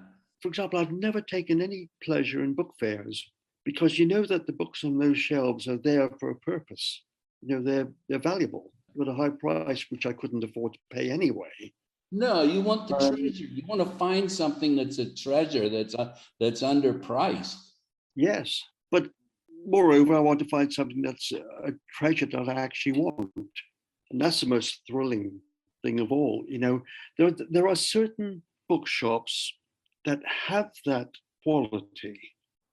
B: For example, I've never taken any pleasure in book fairs because you know that the books on those shelves are there for a purpose. You know, they're valuable at a high price, which I couldn't afford to pay anyway.
A: No, you want the treasure. You want to find something that's a treasure that's underpriced.
B: Yes, but moreover, I want to find something that's a treasure that I actually want, and that's the most thrilling thing of all. You know, there are certain bookshops that have that quality.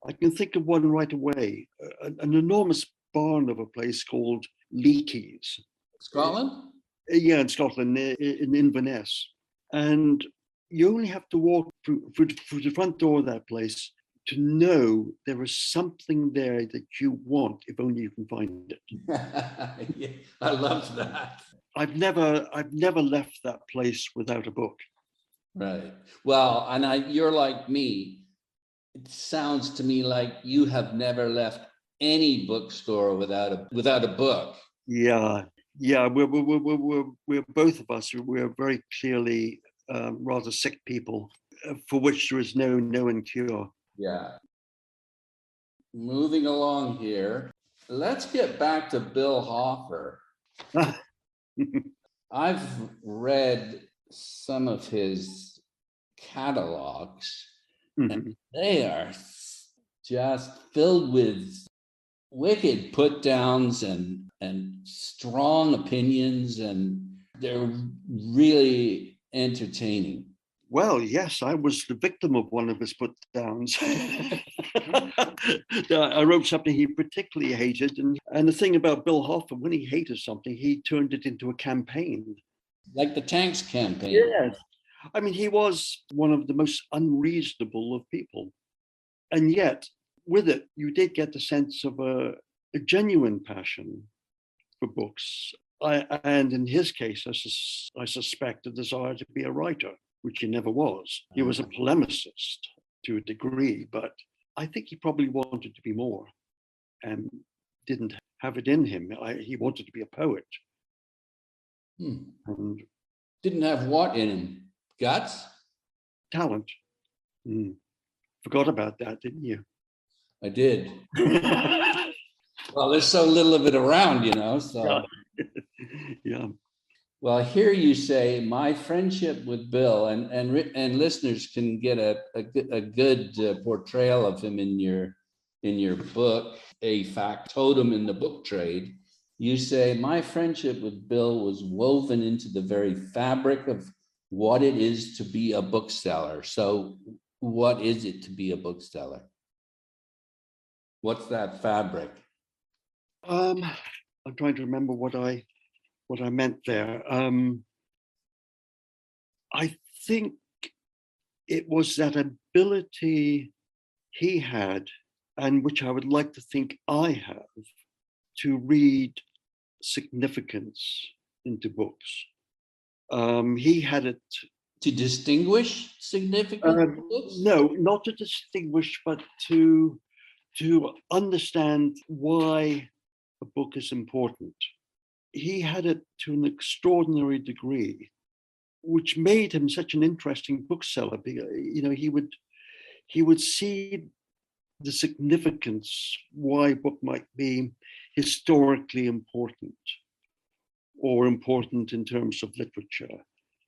B: I can think of one right away, an enormous barn of a place called Leakey's.
A: Scotland?
B: Yeah, in Scotland, in Inverness. And you only have to walk through the front door of that place to know there is something there that you want, if only you can find it.
A: Yeah, I love that.
B: I've never left that place without a book.
A: Right. Well, and you're like me. It sounds to me like you have never left any bookstore without a book.
B: Yeah. We're both of us. We're very clearly rather sick people for which there is no known cure.
A: Yeah. Moving along here, let's get back to Bill Hoffer. I've read some of his catalogs, and they are just filled with wicked put downs and strong opinions, and they're really entertaining.
B: Well, yes, I was the victim of one of his put downs. I wrote something he particularly hated. And the thing about Bill Hoffer, when he hated something, he turned it into a campaign.
A: Like the tanks campaign.
B: Yes. I mean, he was one of the most unreasonable of people. And yet, with it, you did get the sense of a genuine passion for books. And in his case, I suspect a desire to be a writer, which he never was. He was a polemicist to a degree, but I think he probably wanted to be more and didn't have it in him. He wanted to be a poet. And
A: didn't have what in him? Guts?
B: Talent. Forgot about that, didn't you?
A: I did. Well, there's so little of it around, you know, so.
B: Yeah.
A: Well, here you say, my friendship with Bill, and listeners can get a good portrayal of him in your book, A Factotum in the Book Trade. You say, my friendship with Bill was woven into the very fabric of what it is to be a bookseller. So what is it to be a bookseller? What's that fabric?
B: I'm trying to remember what I meant there. I think it was that ability he had, and which I would like to think I have, to read significance into books. He had it.
A: To distinguish significant books?
B: No, not to distinguish, but to understand why a book is important. He had it to an extraordinary degree, which made him such an interesting bookseller. You know, he would see the significance why a book might be historically important or important in terms of literature.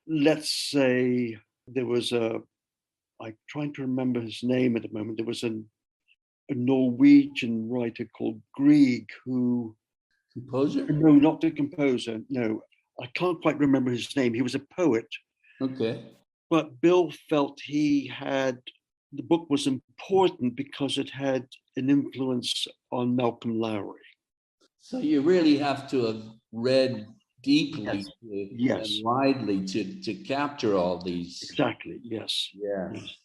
B: Let's say there was a I'm trying to remember his name at the moment. There was a Norwegian writer called Grieg who,
A: Composer?
B: no, not the composer, no, I can't quite remember his name. He was a poet,
A: Okay.
B: but Bill felt the book was important because it had an influence on Malcolm Lowry.
A: So you really have to have read deeply
B: Yes,
A: and widely to capture all these.
B: exactly. Yes.
A: Yes.
B: Yes.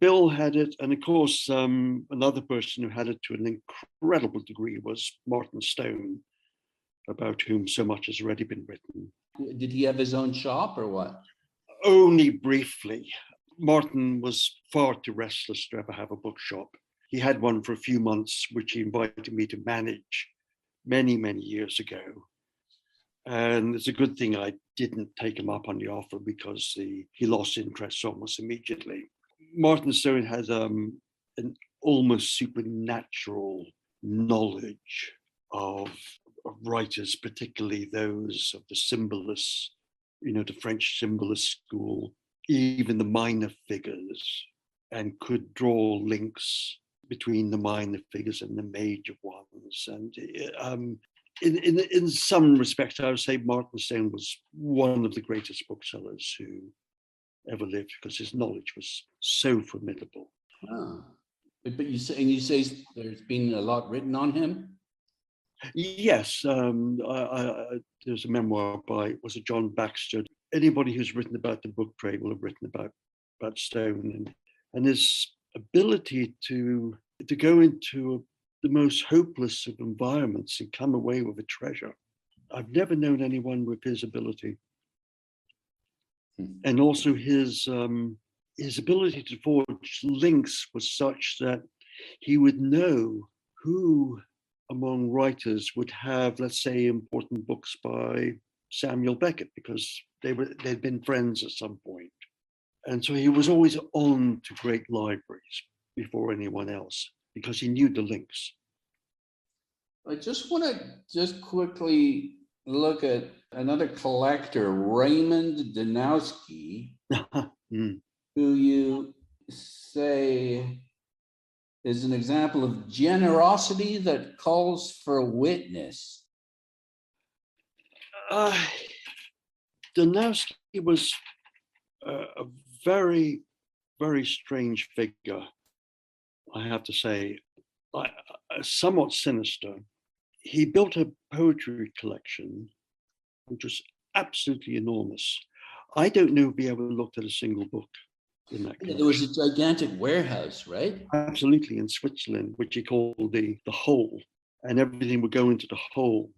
B: Bill had it, and of course, another person who had it to an incredible degree was Martin Stone, about whom so much has already been written.
A: Did he have his own shop or what?
B: Only briefly. Martin was far too restless to ever have a bookshop. He had one for a few months, which he invited me to manage many, many years ago. And it's a good thing I didn't take him up on the offer because he lost interest almost immediately. Martin Stone had an almost supernatural knowledge of writers, particularly those of the symbolists, the French symbolist school, even the minor figures, and could draw links between the minor figures and the major ones. And in some respects, I would say Martin Stone was one of the greatest booksellers who ever lived because his knowledge was so formidable.
A: Oh. But you say there's been a lot written on him?
B: Yes, there's a memoir by, was it John Baxter? Anybody who's written about the book trade will have written about Stone and his ability to go into the most hopeless of environments and come away with a treasure. I've never known anyone with his ability. And also his ability to forge links was such that he would know who among writers would have, let's say, important books by Samuel Beckett because they'd been friends at some point. And so he was always on to great libraries before anyone else because he knew the links.
A: I just want to quickly look at another collector, Raymond Danowski, who you say is an example of generosity that calls for witness.
B: Danowski was a very, very strange figure, I have to say, somewhat sinister. He built a poetry collection, which was absolutely enormous. I don't know if he ever looked at a single book in that collection.
A: There was a gigantic warehouse, right?
B: Absolutely, in Switzerland, which he called the hole, and everything would go into the hole.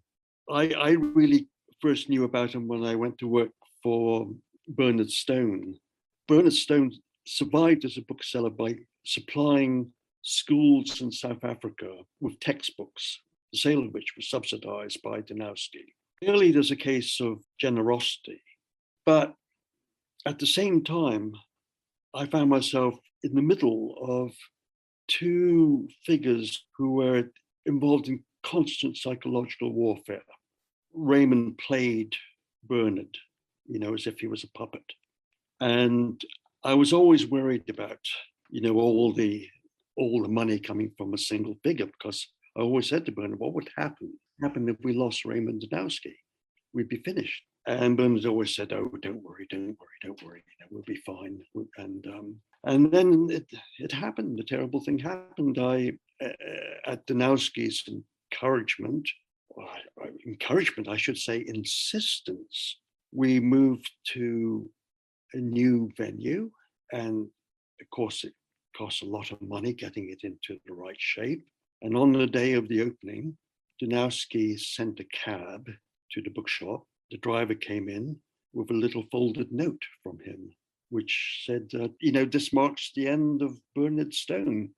B: I really first knew about him when I went to work for Bernard Stone. Bernard Stone survived as a bookseller by supplying schools in South Africa with textbooks, the sale of which was subsidized by Danowski. Clearly, there's a case of generosity, but at the same time, I found myself in the middle of two figures who were involved in constant psychological warfare. Raymond played Bernard, as if he was a puppet. And I was always worried about, all the money coming from a single figure, because I always said to Bernard, what would happen if we lost Raymond Danowski? We'd be finished. And Bernard always said, oh, don't worry, we'll be fine. And then it happened, the terrible thing happened. At Danowski's I should say insistence, we moved to a new venue. And of course, it costs a lot of money getting it into the right shape. And on the day of the opening, Danowski sent a cab to the bookshop. The driver came in with a little folded note from him, which said, this marks the end of Bernard Stone.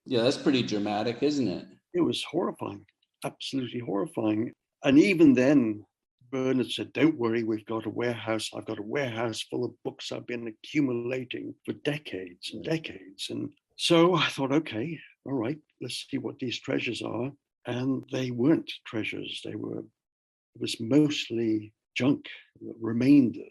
A: Yeah, that's pretty dramatic, isn't it?
B: It was horrifying, absolutely horrifying. And even then, Bernard said, don't worry, we've got a warehouse. I've got a warehouse full of books I've been accumulating for decades and decades. And so I thought, okay, all right, let's see what these treasures are. And they weren't treasures. It was mostly junk, remainders.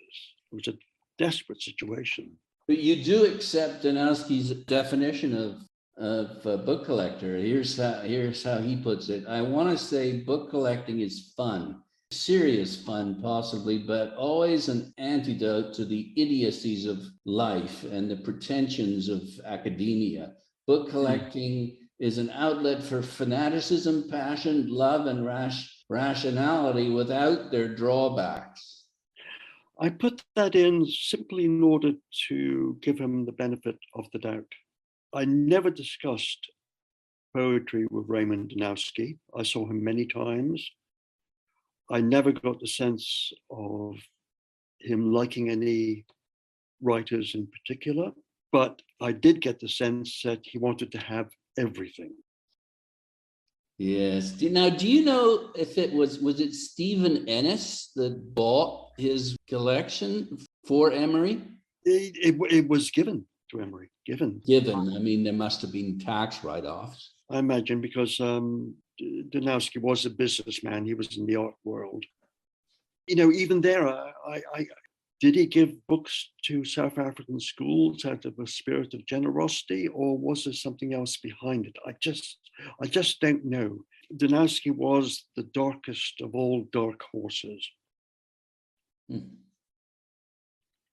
B: It was a desperate situation.
A: But you do accept Danowski's definition of a book collector. Here's how he puts it. I want to say book collecting is fun, serious fun possibly, but always an antidote to the idiocies of life and the pretensions of academia. Book collecting is an outlet for fanaticism, passion, love, and rationality without their drawbacks.
B: I put that in simply in order to give him the benefit of the doubt. I never discussed poetry with Raymond Danowski. I saw him many times. I never got the sense of him liking any writers in particular, but I did get the sense that he wanted to have everything.
A: Yes. Now, do you know if it was it Stephen Ennis that bought his collection for Emery?
B: It was given to Emery. Given.
A: I mean, there must have been tax write-offs.
B: I imagine, because Danowski was a businessman. He was in the art world. You know, even there, did he give books to South African schools out of a spirit of generosity, or was there something else behind it? I just don't know. Danowski was the darkest of all dark horses.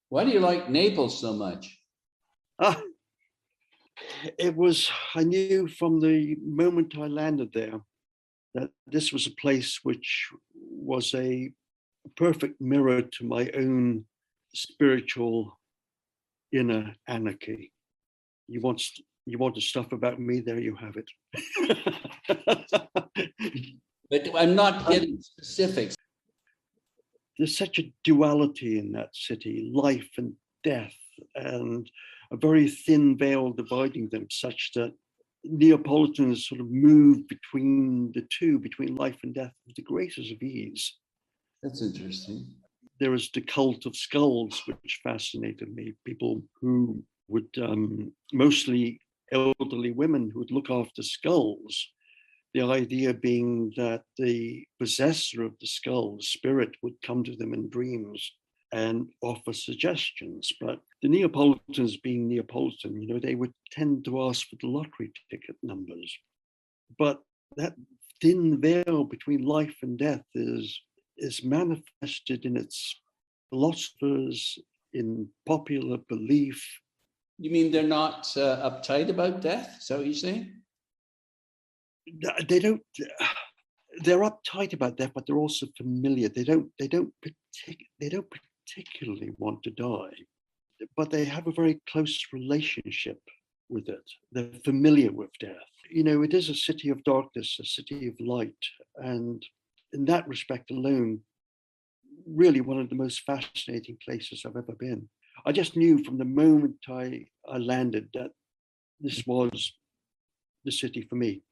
A: Why do you like Naples so much?
B: I knew from the moment I landed there that this was a place which was a perfect mirror to my own spiritual inner anarchy. You want the stuff about me, there you have it.
A: But I'm not getting specifics.
B: There's such a duality in that city, life and death, and a very thin veil dividing them, such that Neapolitans sort of move between the two, between life and death, with the greatest of ease.
A: That's interesting.
B: There is the cult of skulls, which fascinated me. People who would, mostly elderly women who would look after skulls. The idea being that the possessor of the skull, spirit, would come to them in dreams and offer suggestions. But the Neapolitans, being Neapolitan, you know, they would tend to ask for the lottery ticket numbers. But that thin veil between life and death is manifested in its philosophers, in popular belief.
A: You mean they're not uptight about death? Is that what you're saying?
B: They don't. They're uptight about death, but they're also familiar. They don't particularly want to die, but they have a very close relationship with it. They're familiar with death. You know, it is a city of darkness, a city of light, and in that respect alone, really one of the most fascinating places I've ever been. I just knew from the moment I landed that this was the city for me.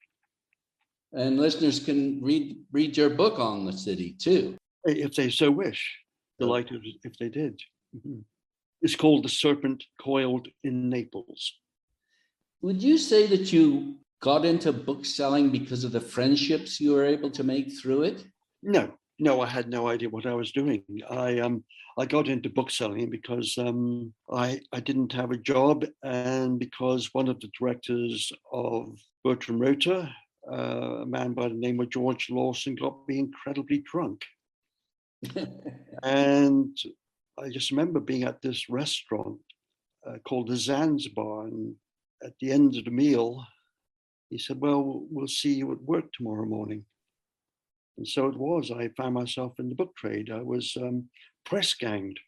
A: And listeners can read your book on the city too,
B: if they so wish. Delighted if they did. Mm-hmm. It's called The Serpent Coiled in Naples.
A: Would you say that you got into book selling because of the friendships you were able to make through it?
B: No, I had no idea what I was doing. I got into bookselling because I didn't have a job, and because one of the directors of Bertram and Rota, a man by the name of George Lawson, got me incredibly drunk. And I just remember being at this restaurant called the Zanzibar, and at the end of the meal, he said, "Well, we'll see you at work tomorrow morning." And so it was. I found myself in the book trade. I was press ganged.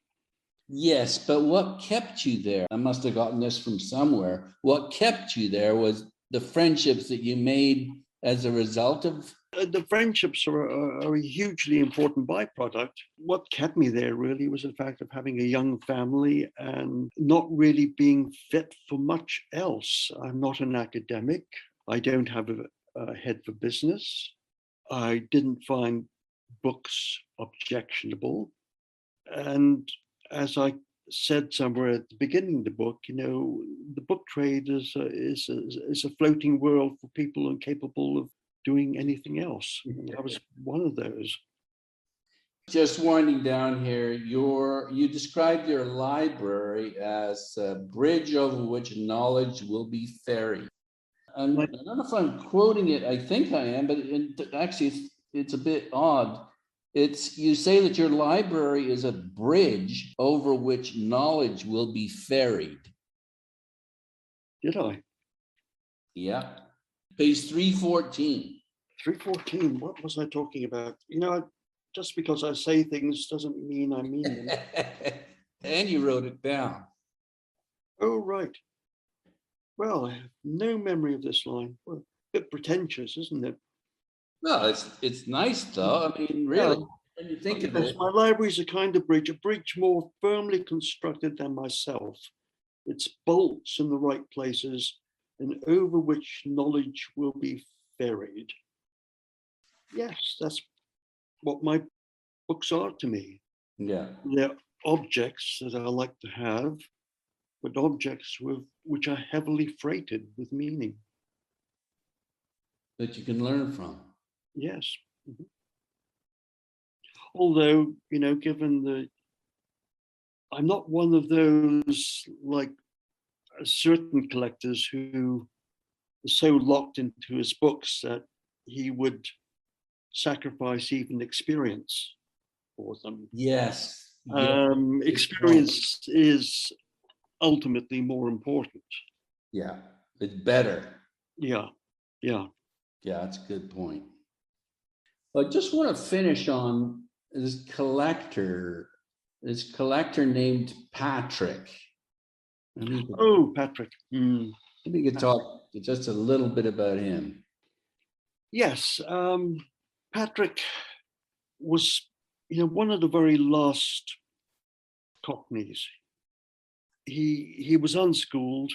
A: Yes, but what kept you there? I must have gotten this from somewhere. What kept you there was the friendships that you made as a result of?
B: The friendships are a hugely important byproduct. What kept me there really was the fact of having a young family and not really being fit for much else. I'm not an academic. I don't have a head for business. I didn't find books objectionable. And as I said somewhere at the beginning of the book, you know, the book trade is a floating world for people incapable of doing anything else. I was one of those.
A: Just winding down here, you described your library as a bridge over which knowledge will be ferried. I don't know if I'm quoting it. I think I am, but actually, it's a bit odd. You say that your library is a bridge over which knowledge will be ferried.
B: Did I?
A: Yeah. Page 314.
B: 314. What was I talking about? Just because I say things doesn't mean I mean them.
A: And you wrote it down.
B: Oh, right. Well, I have no memory of this line. Well, a bit pretentious, isn't it?
A: Well, it's nice though. I mean, really, when you think of
B: Yes,
A: it.
B: my library is a kind of bridge, a bridge more firmly constructed than myself. Its bolts in the right places, and over which knowledge will be ferried. Yes, that's what my books are to me.
A: Yeah.
B: They're objects that I like to have, but objects which are heavily freighted with meaning.
A: That you can learn from.
B: Yes. Mm-hmm. Although, given I'm not one of those like certain collectors who are so locked into his books that he would sacrifice even experience for them.
A: Yes. Yeah.
B: Experience is ultimately more important.
A: Yeah. It's better.
B: Yeah. Yeah.
A: Yeah, that's a good point. I just want to finish on this collector named Patrick.
B: Oh, Patrick.
A: Maybe you could talk just a little bit about him.
B: Yes. Patrick was, one of the very last Cockneys. He was unschooled.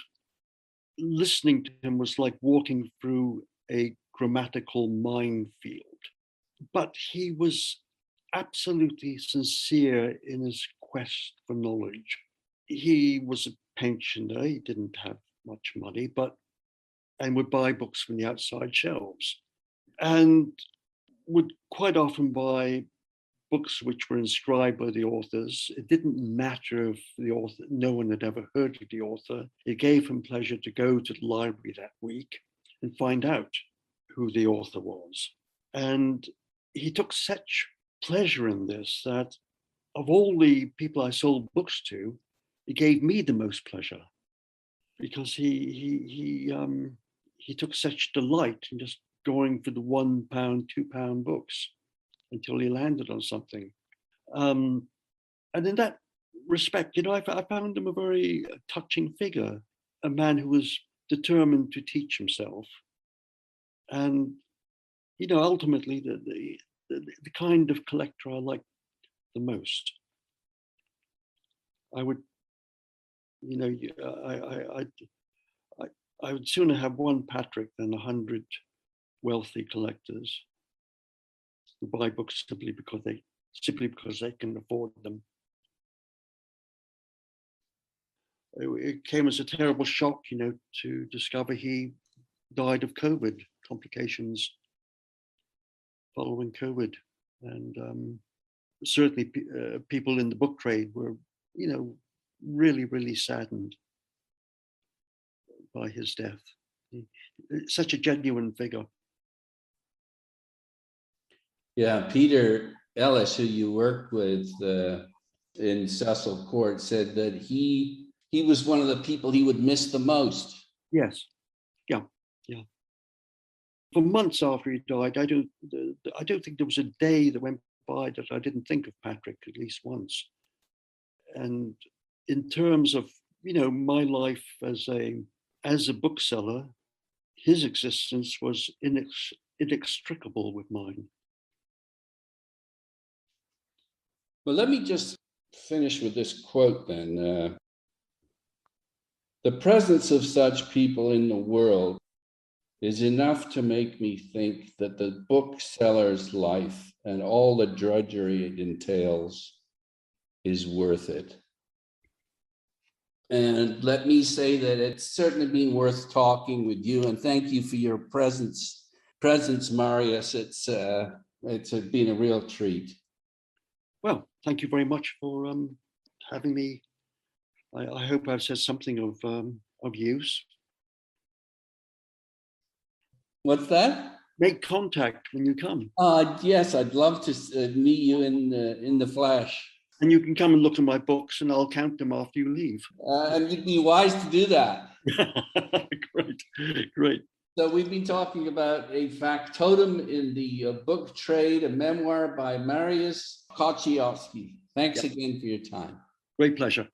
B: Listening to him was like walking through a grammatical minefield. But he was absolutely sincere in his quest for knowledge. He was a pensioner. He didn't have much money, and would buy books from the outside shelves, and would quite often buy books which were inscribed by the authors. It didn't matter if no one had ever heard of the author. It gave him pleasure to go to the library that week and find out who the author was. And he took such pleasure in this that of all the people I sold books to, it gave me the most pleasure, because he took such delight in just going for the £1, £2 books until he landed on something. And in that respect, I found him a very touching figure, a man who was determined to teach himself. And, ultimately the kind of collector I like the most. I would, I would sooner have one Patrick than 100 wealthy collectors who buy books simply because they can afford them. It came as a terrible shock, to discover he died of COVID complications following COVID, and certainly people in the book trade were, really, really saddened by his death. Such a genuine figure.
A: Yeah, Peter Ellis, who you worked with in Cecil Court, said that he was one of the people he would miss the most.
B: Yes, yeah. For months after he died, I don't think there was a day that went by that I didn't think of Patrick at least once. And in terms of, my life as a bookseller, his existence was inextricable with mine.
A: Well, let me just finish with this quote then. The presence of such people in the world is enough to make me think that the bookseller's life and all the drudgery it entails is worth it. And let me say that it's certainly been worth talking with you, and thank you for your presence, Marius. It's been a real treat.
B: Well, thank you very much for having me. I hope I've said something of use.
A: What's that?
B: Make contact when you come.
A: Yes, I'd love to meet you in the flesh.
B: And you can come and look at my books and I'll count them after you leave.
A: And you'd be wise to do that.
B: Great.
A: So we've been talking about A Factotum in the book trade, a memoir by Marius Kociejowski. Thanks again for your time.
B: Great pleasure.